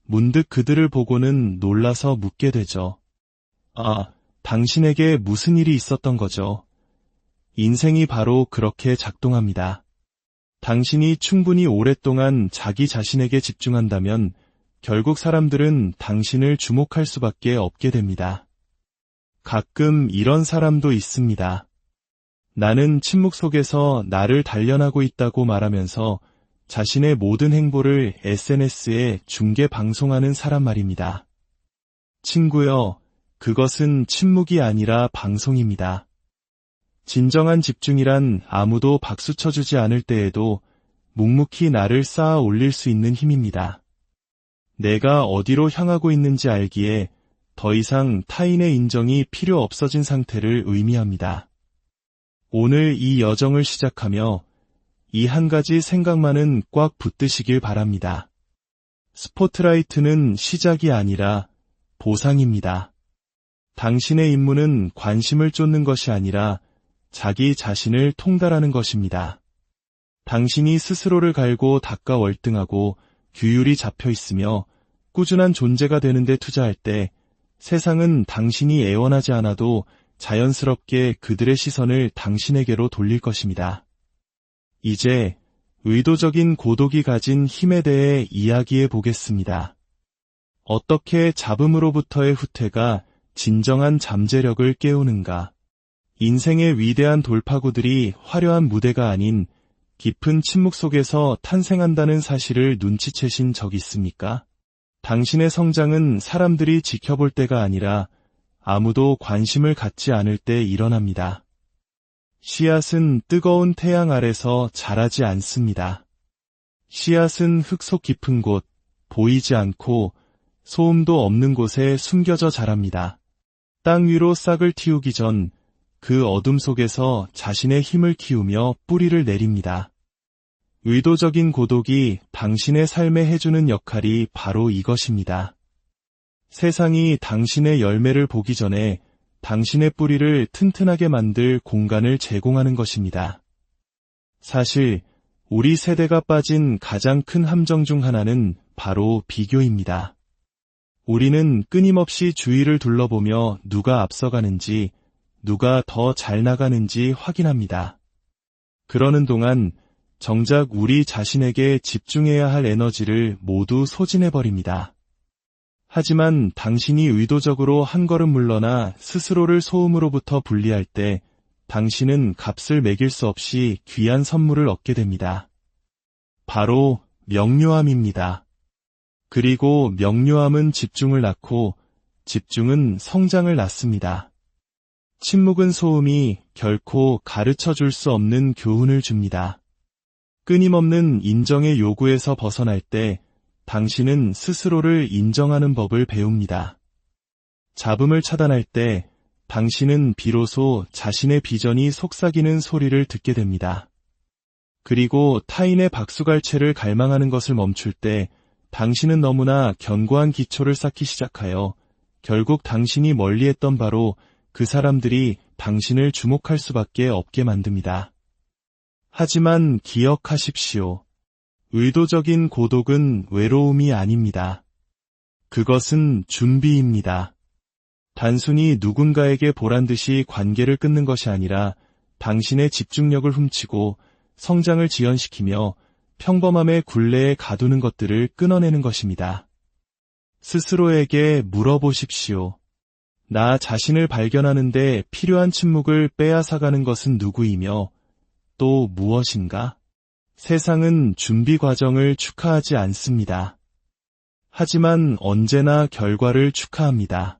문득 그들을 보고는 놀라서 묻게 되죠. 아, 당신에게 무슨 일이 있었던 거죠? 인생이 바로 그렇게 작동합니다. 당신이 충분히 오랫동안 자기 자신에게 집중한다면 결국 사람들은 당신을 주목할 수밖에 없게 됩니다. 가끔 이런 사람도 있습니다. 나는 침묵 속에서 나를 단련하고 있다고 말하면서 자신의 모든 행보를 SNS에 중계 방송하는 사람 말입니다. 친구여, 그것은 침묵이 아니라 방송입니다. 진정한 집중이란 아무도 박수 쳐주지 않을 때에도 묵묵히 나를 쌓아 올릴 수 있는 힘입니다. 내가 어디로 향하고 있는지 알기에 더 이상 타인의 인정이 필요 없어진 상태를 의미합니다. 오늘 이 여정을 시작하며 이 한 가지 생각만은 꽉 붙드시길 바랍니다. 스포트라이트는 시작이 아니라 보상입니다. 당신의 임무는 관심을 쫓는 것이 아니라 자기 자신을 통달하는 것입니다. 당신이 스스로를 갈고 닦아 월등하고 규율이 잡혀 있으며 꾸준한 존재가 되는 데 투자할 때 세상은 당신이 애원하지 않아도 자연스럽게 그들의 시선을 당신에게로 돌릴 것입니다. 이제 의도적인 고독이 가진 힘에 대해 이야기해 보겠습니다. 어떻게 잡음으로부터의 후퇴가 진정한 잠재력을 깨우는가? 인생의 위대한 돌파구들이 화려한 무대가 아닌 깊은 침묵 속에서 탄생한다는 사실을 눈치채신 적 있습니까? 당신의 성장은 사람들이 지켜볼 때가 아니라 아무도 관심을 갖지 않을 때 일어납니다. 씨앗은 뜨거운 태양 아래서 자라지 않습니다. 씨앗은 흙 속 깊은 곳, 보이지 않고 소음도 없는 곳에 숨겨져 자랍니다. 땅 위로 싹을 틔우기 전 그 어둠 속에서 자신의 힘을 키우며 뿌리를 내립니다. 의도적인 고독이 당신의 삶에 해주는 역할이 바로 이것입니다. 세상이 당신의 열매를 보기 전에 당신의 뿌리를 튼튼하게 만들 공간을 제공하는 것입니다. 사실 우리 세대가 빠진 가장 큰 함정 중 하나는 바로 비교입니다. 우리는 끊임없이 주위를 둘러보며 누가 앞서가는지, 누가 더 잘 나가는지 확인합니다. 그러는 동안 정작 우리 자신에게 집중해야 할 에너지를 모두 소진해버립니다. 하지만 당신이 의도적으로 한 걸음 물러나 스스로를 소음으로부터 분리할 때 당신은 값을 매길 수 없이 귀한 선물을 얻게 됩니다. 바로 명료함입니다. 그리고 명료함은 집중을 낳고 집중은 성장을 낳습니다. 침묵은 소음이 결코 가르쳐 줄 수 없는 교훈을 줍니다. 끊임없는 인정의 요구에서 벗어날 때 당신은 스스로를 인정하는 법을 배웁니다. 잡음을 차단할 때 당신은 비로소 자신의 비전이 속삭이는 소리를 듣게 됩니다. 그리고 타인의 박수갈채를 갈망하는 것을 멈출 때 당신은 너무나 견고한 기초를 쌓기 시작하여 결국 당신이 멀리했던 바로 그 사람들이 당신을 주목할 수밖에 없게 만듭니다. 하지만 기억하십시오. 의도적인 고독은 외로움이 아닙니다. 그것은 준비입니다. 단순히 누군가에게 보란듯이 관계를 끊는 것이 아니라 당신의 집중력을 훔치고 성장을 지연시키며 평범함의 굴레에 가두는 것들을 끊어내는 것입니다. 스스로에게 물어보십시오. 나 자신을 발견하는 데 필요한 침묵을 빼앗아가는 것은 누구이며 또 무엇인가? 세상은 준비 과정을 축하하지 않습니다. 하지만 언제나 결과를 축하합니다.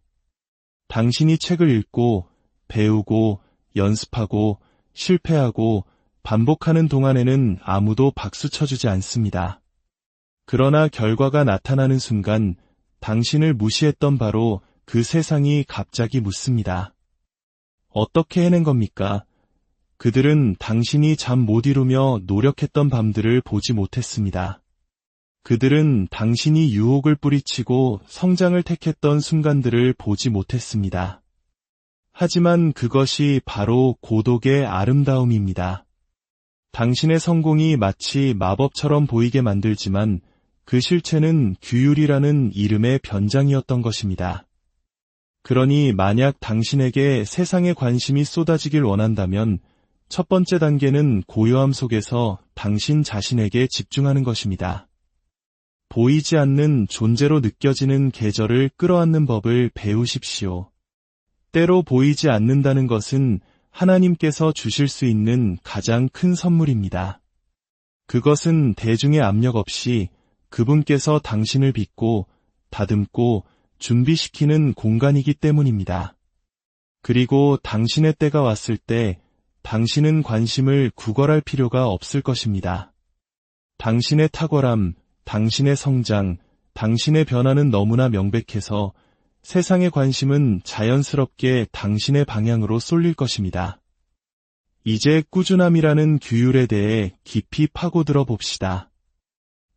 당신이 책을 읽고 배우고 연습하고 실패하고 반복하는 동안에는 아무도 박수 쳐주지 않습니다. 그러나 결과가 나타나는 순간 당신을 무시했던 바로 그 세상이 갑자기 묻습니다. 어떻게 해낸 겁니까? 그들은 당신이 잠 못 이루며 노력했던 밤들을 보지 못했습니다. 그들은 당신이 유혹을 뿌리치고 성장을 택했던 순간들을 보지 못했습니다. 하지만 그것이 바로 고독의 아름다움입니다. 당신의 성공이 마치 마법처럼 보이게 만들지만 그 실체는 규율이라는 이름의 변장이었던 것입니다. 그러니 만약 당신에게 세상의 관심이 쏟아지길 원한다면 첫 번째 단계는 고요함 속에서 당신 자신에게 집중하는 것입니다. 보이지 않는 존재로 느껴지는 계절을 끌어안는 법을 배우십시오. 때로 보이지 않는다는 것은 하나님께서 주실 수 있는 가장 큰 선물입니다. 그것은 대중의 압력 없이 그분께서 당신을 빚고 다듬고 준비시키는 공간이기 때문입니다. 그리고 당신의 때가 왔을 때 당신은 관심을 구걸할 필요가 없을 것입니다. 당신의 탁월함, 당신의 성장, 당신의 변화는 너무나 명백해서 세상의 관심은 자연스럽게 당신의 방향으로 쏠릴 것입니다. 이제 꾸준함이라는 규율에 대해 깊이 파고들어 봅시다.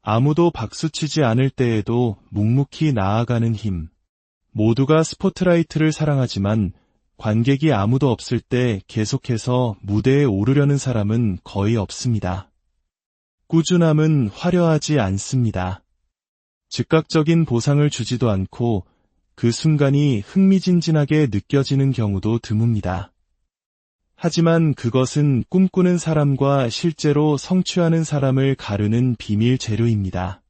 아무도 박수치지 않을 때에도 묵묵히 나아가는 힘. 모두가 스포트라이트를 사랑하지만 관객이 아무도 없을 때 계속해서 무대에 오르려는 사람은 거의 없습니다. 꾸준함은 화려하지 않습니다. 즉각적인 보상을 주지도 않고 그 순간이 흥미진진하게 느껴지는 경우도 드뭅니다. 하지만 그것은 꿈꾸는 사람과 실제로 성취하는 사람을 가르는 비밀 재료입니다.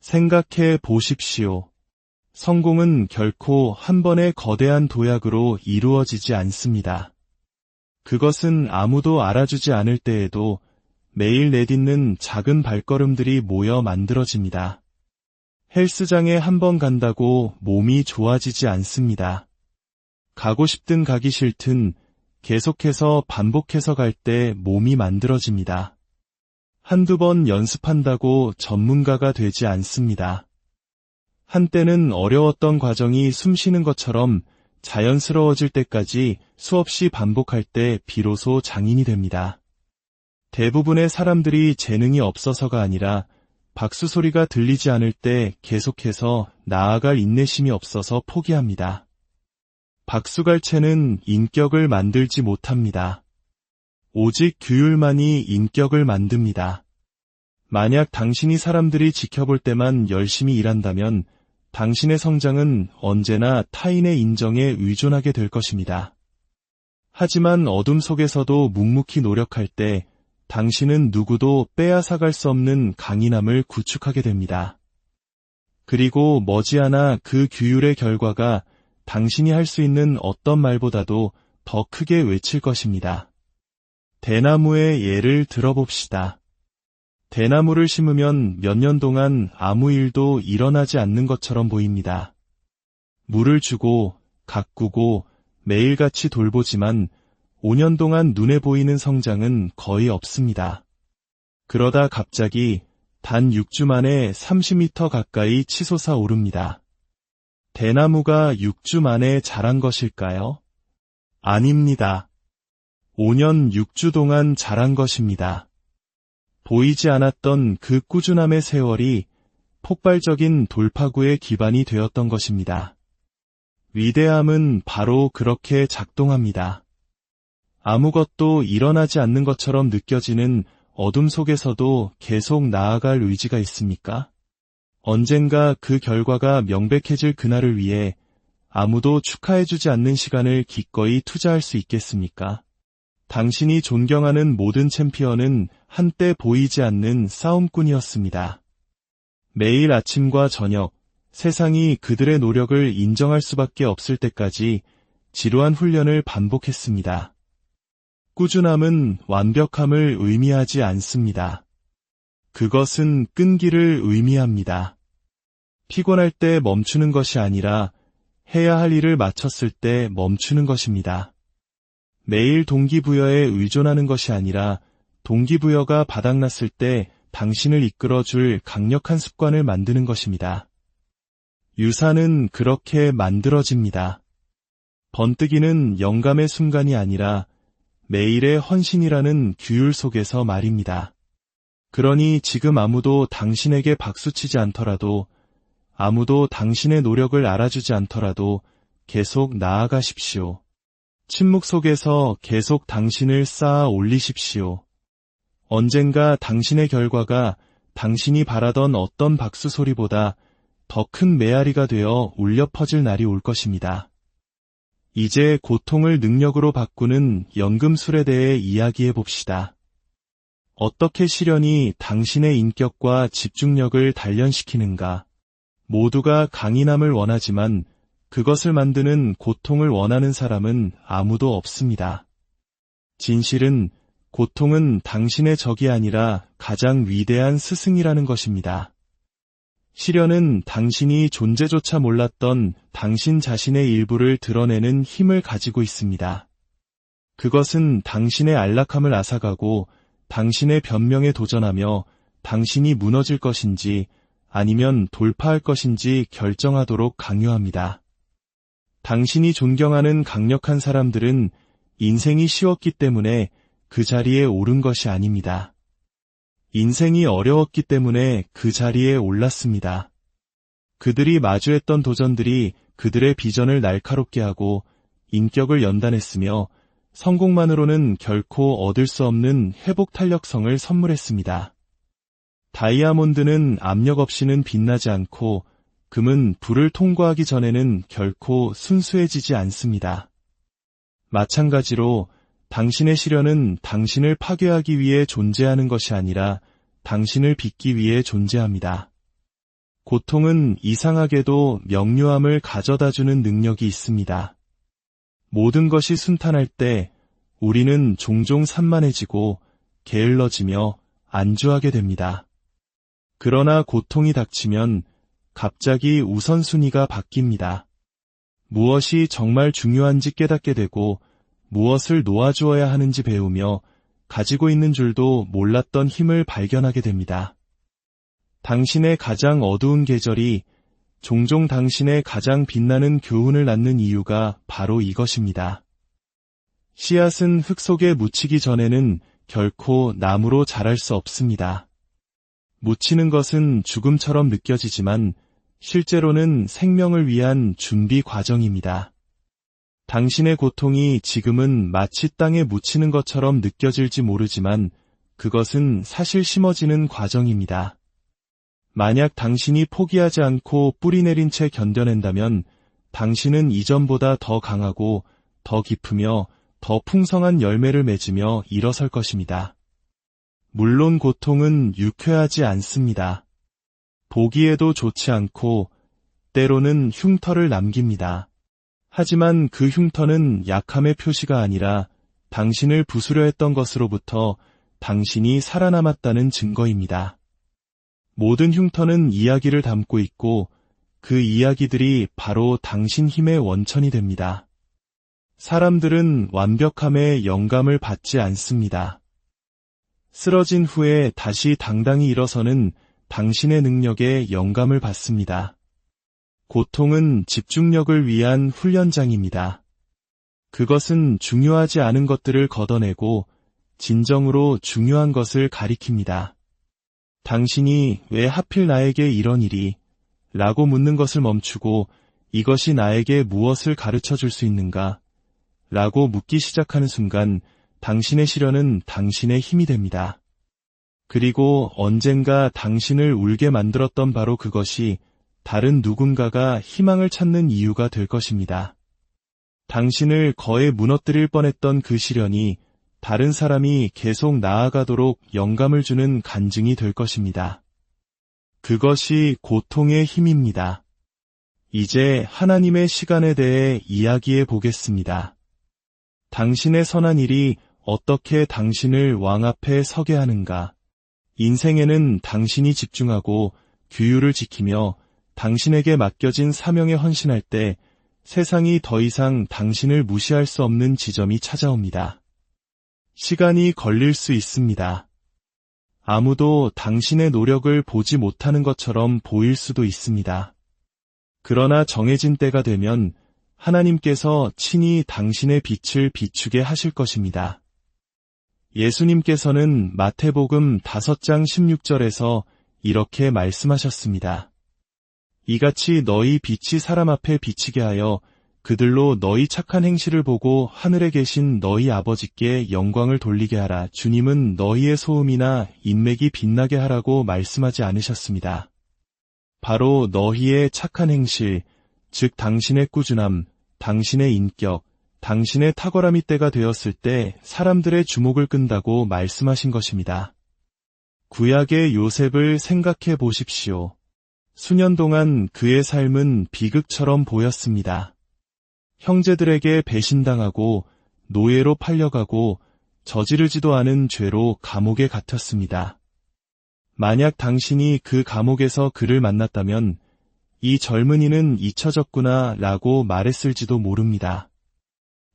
생각해 보십시오. 성공은 결코 한 번의 거대한 도약으로 이루어지지 않습니다. 그것은 아무도 알아주지 않을 때에도 매일 내딛는 작은 발걸음들이 모여 만들어집니다. 헬스장에 한 번 간다고 몸이 좋아지지 않습니다. 가고 싶든 가기 싫든 계속해서 반복해서 갈 때 몸이 만들어집니다. 한두 번 연습한다고 전문가가 되지 않습니다. 한때는 어려웠던 과정이 숨쉬는 것처럼 자연스러워질 때까지 수없이 반복할 때 비로소 장인이 됩니다. 대부분의 사람들이 재능이 없어서가 아니라 박수 소리가 들리지 않을 때 계속해서 나아갈 인내심이 없어서 포기합니다. 박수갈채는 인격을 만들지 못합니다. 오직 규율만이 인격을 만듭니다. 만약 당신이 사람들이 지켜볼 때만 열심히 일한다면 당신의 성장은 언제나 타인의 인정에 의존하게 될 것입니다. 하지만 어둠 속에서도 묵묵히 노력할 때 당신은 누구도 빼앗아갈 수 없는 강인함을 구축하게 됩니다. 그리고 머지않아 그 규율의 결과가 당신이 할 수 있는 어떤 말보다도 더 크게 외칠 것입니다. 대나무의 예를 들어봅시다. 대나무를 심으면 몇 년 동안 아무 일도 일어나지 않는 것처럼 보입니다. 물을 주고 가꾸고 매일같이 돌보지만 5년 동안 눈에 보이는 성장은 거의 없습니다. 그러다 갑자기 단 6주 만에 30m 가까이 치솟아 오릅니다. 대나무가 6주 만에 자란 것일까요? 아닙니다. 5년 6주 동안 자란 것입니다. 보이지 않았던 그 꾸준함의 세월이 폭발적인 돌파구의 기반이 되었던 것입니다. 위대함은 바로 그렇게 작동합니다. 아무것도 일어나지 않는 것처럼 느껴지는 어둠 속에서도 계속 나아갈 의지가 있습니까? 언젠가 그 결과가 명백해질 그날을 위해 아무도 축하해주지 않는 시간을 기꺼이 투자할 수 있겠습니까? 당신이 존경하는 모든 챔피언은 한때 보이지 않는 싸움꾼이었습니다. 매일 아침과 저녁, 세상이 그들의 노력을 인정할 수밖에 없을 때까지 지루한 훈련을 반복했습니다. 꾸준함은 완벽함을 의미하지 않습니다. 그것은 끈기를 의미합니다. 피곤할 때 멈추는 것이 아니라 해야 할 일을 마쳤을 때 멈추는 것입니다. 매일 동기부여에 의존하는 것이 아니라 동기부여가 바닥났을 때 당신을 이끌어줄 강력한 습관을 만드는 것입니다. 유산은 그렇게 만들어집니다. 번뜩이는 영감의 순간이 아니라 매일의 헌신이라는 규율 속에서 말입니다. 그러니 지금 아무도 당신에게 박수치지 않더라도, 아무도 당신의 노력을 알아주지 않더라도 계속 나아가십시오. 침묵 속에서 계속 당신을 쌓아 올리십시오. 언젠가 당신의 결과가 당신이 바라던 어떤 박수 소리보다 더 큰 메아리가 되어 울려 퍼질 날이 올 것입니다. 이제 고통을 능력으로 바꾸는 연금술에 대해 이야기해 봅시다. 어떻게 시련이 당신의 인격과 집중력을 단련시키는가? 모두가 강인함을 원하지만 그것을 만드는 고통을 원하는 사람은 아무도 없습니다. 진실은 고통은 당신의 적이 아니라 가장 위대한 스승이라는 것입니다. 시련은 당신이 존재조차 몰랐던 당신 자신의 일부를 드러내는 힘을 가지고 있습니다. 그것은 당신의 안락함을 앗아가고 당신의 변명에 도전하며 당신이 무너질 것인지 아니면 돌파할 것인지 결정하도록 강요합니다. 당신이 존경하는 강력한 사람들은 인생이 쉬웠기 때문에 그 자리에 오른 것이 아닙니다. 인생이 어려웠기 때문에 그 자리에 올랐습니다. 그들이 마주했던 도전들이 그들의 비전을 날카롭게 하고 인격을 연단했으며 성공만으로는 결코 얻을 수 없는 회복 탄력성을 선물했습니다. 다이아몬드는 압력 없이는 빛나지 않고 금은 불을 통과하기 전에는 결코 순수해지지 않습니다. 마찬가지로 당신의 시련은 당신을 파괴하기 위해 존재하는 것이 아니라 당신을 빚기 위해 존재합니다. 고통은 이상하게도 명료함을 가져다주는 능력이 있습니다. 모든 것이 순탄할 때 우리는 종종 산만해지고 게을러지며 안주하게 됩니다. 그러나 고통이 닥치면 갑자기 우선순위가 바뀝니다. 무엇이 정말 중요한지 깨닫게 되고 무엇을 놓아주어야 하는지 배우며 가지고 있는 줄도 몰랐던 힘을 발견하게 됩니다. 당신의 가장 어두운 계절이 종종 당신의 가장 빛나는 교훈을 낳는 이유가 바로 이것입니다. 씨앗은 흙 속에 묻히기 전에는 결코 나무로 자랄 수 없습니다. 묻히는 것은 죽음처럼 느껴지지만 실제로는 생명을 위한 준비 과정입니다. 당신의 고통이 지금은 마치 땅에 묻히는 것처럼 느껴질지 모르지만 그것은 사실 심어지는 과정입니다. 만약 당신이 포기하지 않고 뿌리 내린 채 견뎌낸다면 당신은 이전보다 더 강하고 더 깊으며 더 풍성한 열매를 맺으며 일어설 것입니다. 물론 고통은 유쾌하지 않습니다. 보기에도 좋지 않고 때로는 흉터를 남깁니다. 하지만 그 흉터는 약함의 표시가 아니라 당신을 부수려 했던 것으로부터 당신이 살아남았다는 증거입니다. 모든 흉터는 이야기를 담고 있고 그 이야기들이 바로 당신 힘의 원천이 됩니다. 사람들은 완벽함에 영감을 받지 않습니다. 쓰러진 후에 다시 당당히 일어서는 당신의 능력에 영감을 받습니다. 고통은 집중력을 위한 훈련장입니다. 그것은 중요하지 않은 것들을 걷어내고 진정으로 중요한 것을 가리킵니다. 당신이 왜 하필 나에게 이런 일이? 라고 묻는 것을 멈추고 이것이 나에게 무엇을 가르쳐 줄 수 있는가? 라고 묻기 시작하는 순간 당신의 시련은 당신의 힘이 됩니다. 그리고 언젠가 당신을 울게 만들었던 바로 그것이 다른 누군가가 희망을 찾는 이유가 될 것입니다. 당신을 거에 무너뜨릴 뻔했던 그 시련이 다른 사람이 계속 나아가도록 영감을 주는 간증이 될 것입니다. 그것이 고통의 힘입니다. 이제 하나님의 시간에 대해 이야기해 보겠습니다. 당신의 선한 일이 어떻게 당신을 왕 앞에 서게 하는가? 인생에는 당신이 집중하고 규율을 지키며 당신에게 맡겨진 사명에 헌신할 때 세상이 더 이상 당신을 무시할 수 없는 지점이 찾아옵니다. 시간이 걸릴 수 있습니다. 아무도 당신의 노력을 보지 못하는 것처럼 보일 수도 있습니다. 그러나 정해진 때가 되면 하나님께서 친히 당신의 빛을 비추게 하실 것입니다. 예수님께서는 마태복음 5장 16절에서 이렇게 말씀하셨습니다. 이같이 너희 빛이 사람 앞에 비치게 하여 그들로 너희 착한 행실을 보고 하늘에 계신 너희 아버지께 영광을 돌리게 하라. 주님은 너희의 소음이나 인맥이 빛나게 하라고 말씀하지 않으셨습니다. 바로 너희의 착한 행실, 즉 당신의 꾸준함, 당신의 인격, 당신의 탁월함이 때가 되었을 때 사람들의 주목을 끈다고 말씀하신 것입니다. 구약의 요셉을 생각해 보십시오. 수년 동안 그의 삶은 비극처럼 보였습니다. 형제들에게 배신당하고 노예로 팔려가고 저지르지도 않은 죄로 감옥에 갇혔습니다. 만약 당신이 그 감옥에서 그를 만났다면 이 젊은이는 잊혀졌구나 라고 말했을지도 모릅니다.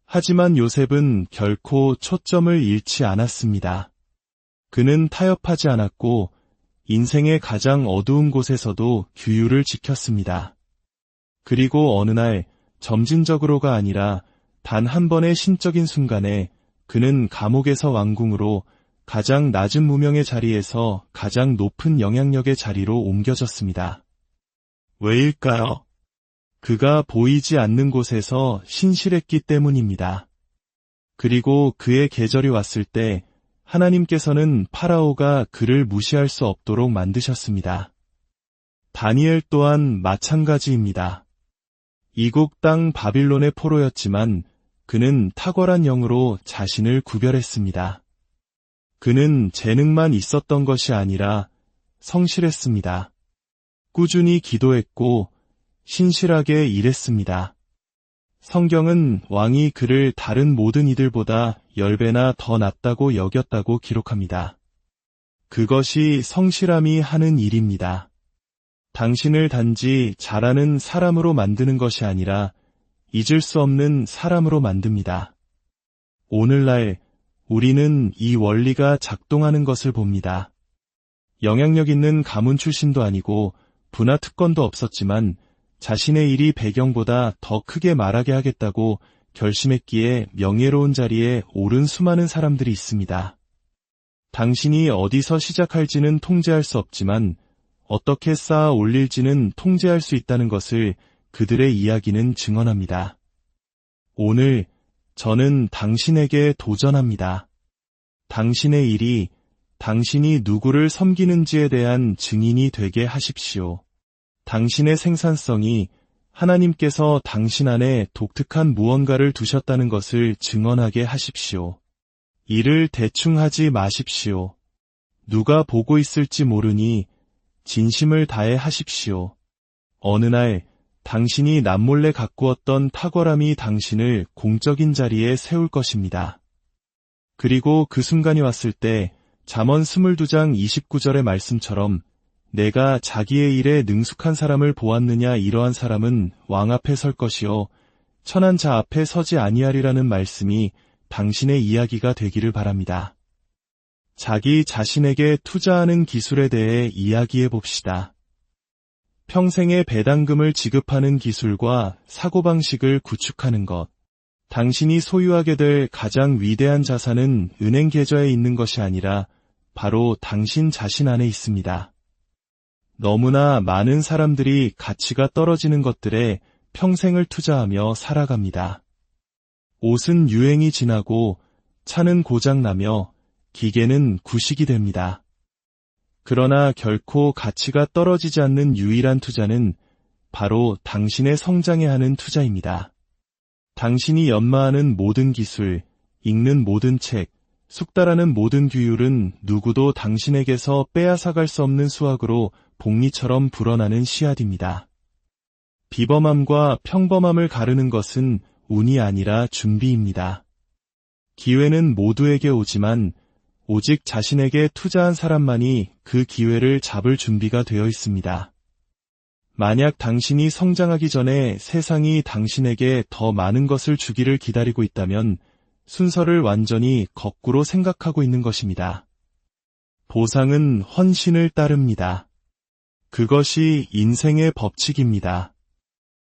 하지만 요셉은 결코 초점을 잃지 않았습니다. 그는 타협하지 않았고 인생의 가장 어두운 곳에서도 규율을 지켰습니다. 그리고 어느 날 점진적으로가 아니라 단 한 번의 신적인 순간에 그는 감옥에서 왕궁으로 가장 낮은 무명의 자리에서 가장 높은 영향력의 자리로 옮겨졌습니다. 왜일까요? 그가 보이지 않는 곳에서 신실했기 때문입니다. 그리고 그의 계절이 왔을 때 하나님께서는 파라오가 그를 무시할 수 없도록 만드셨습니다. 다니엘 또한 마찬가지입니다. 이국 땅 바빌론의 포로였지만 그는 탁월한 영으로 자신을 구별했습니다. 그는 재능만 있었던 것이 아니라 성실했습니다. 꾸준히 기도했고 신실하게 일했습니다. 성경은 왕이 그를 다른 모든 이들보다 10배나 더 낫다고 여겼다고 기록합니다. 그것이 성실함이 하는 일입니다. 당신을 단지 잘하는 사람으로 만드는 것이 아니라 잊을 수 없는 사람으로 만듭니다. 오늘날 우리는 이 원리가 작동하는 것을 봅니다. 영향력 있는 가문 출신도 아니고 부나 특권도 없었지만 자신의 일이 배경보다 더 크게 말하게 하겠다고 결심했기에 명예로운 자리에 오른 수많은 사람들이 있습니다. 당신이 어디서 시작할지는 통제할 수 없지만 어떻게 쌓아 올릴지는 통제할 수 있다는 것을 그들의 이야기는 증언합니다. 오늘 저는 당신에게 도전합니다. 당신의 일이 당신이 누구를 섬기는지에 대한 증인이 되게 하십시오. 당신의 생산성이 하나님께서 당신 안에 독특한 무언가를 두셨다는 것을 증언하게 하십시오. 일을 대충 하지 마십시오. 누가 보고 있을지 모르니 진심을 다해 하십시오. 어느 날 당신이 남몰래 가꾸었던 탁월함이 당신을 공적인 자리에 세울 것입니다. 그리고 그 순간이 왔을 때 잠언 22장 29절의 말씀처럼 내가 자기의 일에 능숙한 사람을 보았느냐 이러한 사람은 왕 앞에 설 것이요 천한 자 앞에 서지 아니하리라는 말씀이 당신의 이야기가 되기를 바랍니다. 자기 자신에게 투자하는 기술에 대해 이야기해 봅시다. 평생의 배당금을 지급하는 기술과 사고방식을 구축하는 것. 당신이 소유하게 될 가장 위대한 자산은 은행 계좌에 있는 것이 아니라 바로 당신 자신 안에 있습니다. 너무나 많은 사람들이 가치가 떨어지는 것들에 평생을 투자하며 살아갑니다. 옷은 유행이 지나고 차는 고장나며 기계는 구식이 됩니다. 그러나 결코 가치가 떨어지지 않는 유일한 투자는 바로 당신의 성장에 하는 투자입니다. 당신이 연마하는 모든 기술, 읽는 모든 책, 숙달하는 모든 규율은 누구도 당신에게서 빼앗아갈 수 없는 수확으로 복리처럼 불어나는 씨앗입니다. 비범함과 평범함을 가르는 것은 운이 아니라 준비입니다. 기회는 모두에게 오지만 오직 자신에게 투자한 사람만이 그 기회를 잡을 준비가 되어 있습니다. 만약 당신이 성장하기 전에 세상이 당신에게 더 많은 것을 주기를 기다리고 있다면 순서를 완전히 거꾸로 생각하고 있는 것입니다. 보상은 헌신을 따릅니다. 그것이 인생의 법칙입니다.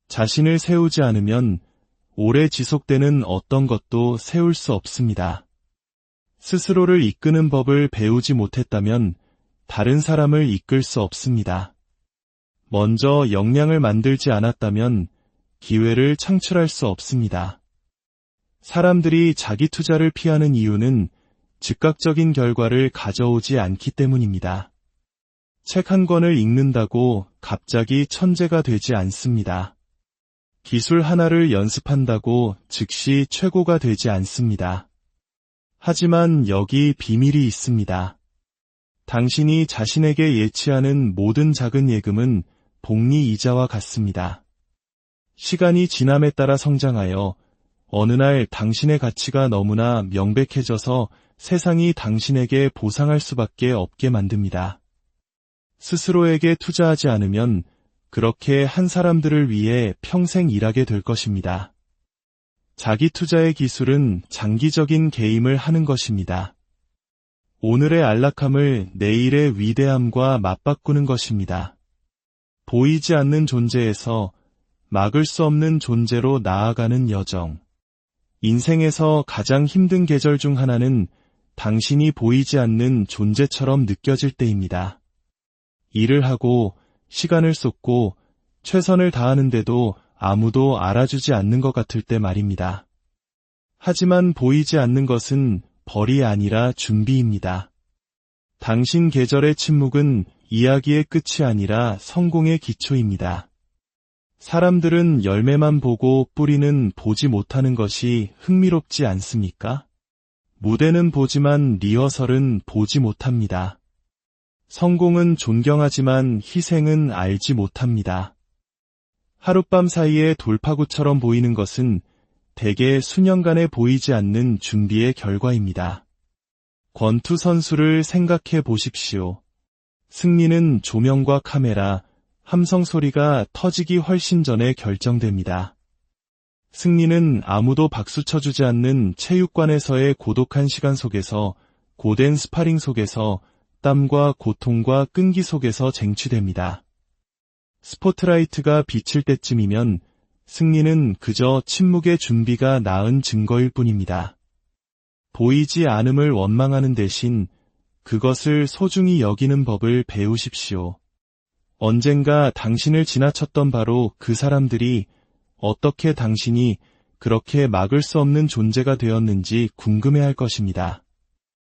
자신을 세우지 않으면 오래 지속되는 어떤 것도 세울 수 없습니다. 스스로를 이끄는 법을 배우지 못했다면 다른 사람을 이끌 수 없습니다. 먼저 역량을 만들지 않았다면 기회를 창출할 수 없습니다. 사람들이 자기 투자를 피하는 이유는 즉각적인 결과를 가져오지 않기 때문입니다. 책 한 권을 읽는다고 갑자기 천재가 되지 않습니다. 기술 하나를 연습한다고 즉시 최고가 되지 않습니다. 하지만 여기 비밀이 있습니다. 당신이 자신에게 예치하는 모든 작은 예금은 복리 이자와 같습니다. 시간이 지남에 따라 성장하여 어느 날 당신의 가치가 너무나 명백해져서 세상이 당신에게 보상할 수밖에 없게 만듭니다. 스스로에게 투자하지 않으면 그렇게 한 사람들을 위해 평생 일하게 될 것입니다. 자기 투자의 기술은 장기적인 개임을 하는 것입니다. 오늘의 안락함을 내일의 위대함과 맞바꾸는 것입니다. 보이지 않는 존재에서 막을 수 없는 존재로 나아가는 여정. 인생에서 가장 힘든 계절 중 하나는 당신이 보이지 않는 존재처럼 느껴질 때입니다. 일을 하고 시간을 쏟고 최선을 다하는데도 아무도 알아주지 않는 것 같을 때 말입니다. 하지만 보이지 않는 것은 벌이 아니라 준비입니다. 당신 계절의 침묵은 이야기의 끝이 아니라 성공의 기초입니다. 사람들은 열매만 보고 뿌리는 보지 못하는 것이 흥미롭지 않습니까? 무대는 보지만 리허설은 보지 못합니다. 성공은 존경하지만 희생은 알지 못합니다. 하룻밤 사이에 돌파구처럼 보이는 것은 대개 수년간에 보이지 않는 준비의 결과입니다. 권투 선수를 생각해 보십시오. 승리는 조명과 카메라, 함성 소리가 터지기 훨씬 전에 결정됩니다. 승리는 아무도 박수 쳐주지 않는 체육관에서의 고독한 시간 속에서, 고된 스파링 속에서, 땀과 고통과 끈기 속에서 쟁취됩니다. 스포트라이트가 비칠 때쯤이면 승리는 그저 침묵의 준비가 나은 증거일 뿐입니다. 보이지 않음을 원망하는 대신 그것을 소중히 여기는 법을 배우십시오. 언젠가 당신을 지나쳤던 바로 그 사람들이 어떻게 당신이 그렇게 막을 수 없는 존재가 되었는지 궁금해할 것입니다.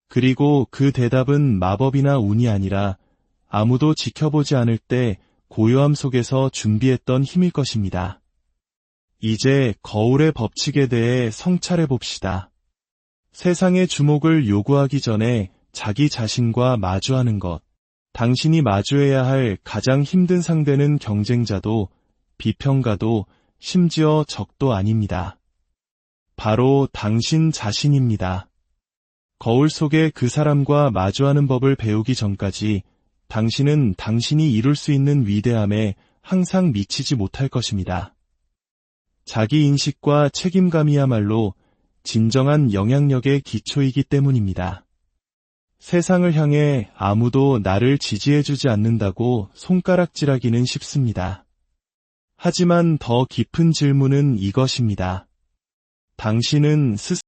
그리고 그 대답은 마법이나 운이 아니라 아무도 지켜보지 않을 때 고요함 속에서 준비했던 힘일 것입니다. 이제 거울의 법칙에 대해 성찰해 봅시다. 세상의 주목을 요구하기 전에 자기 자신과 마주하는 것. 당신이 마주해야 할 가장 힘든 상대는 경쟁자도 비평가도 심지어 적도 아닙니다. 바로 당신 자신입니다. 거울 속에 그 사람과 마주하는 법을 배우기 전까지 당신은 당신이 이룰 수 있는 위대함에 항상 미치지 못할 것입니다. 자기인식과 책임감이야말로 진정한 영향력의 기초이기 때문입니다. 세상을 향해 아무도 나를 지지해주지 않는다고 손가락질하기는 쉽습니다. 하지만 더 깊은 질문은 이것입니다. 당신은 스스로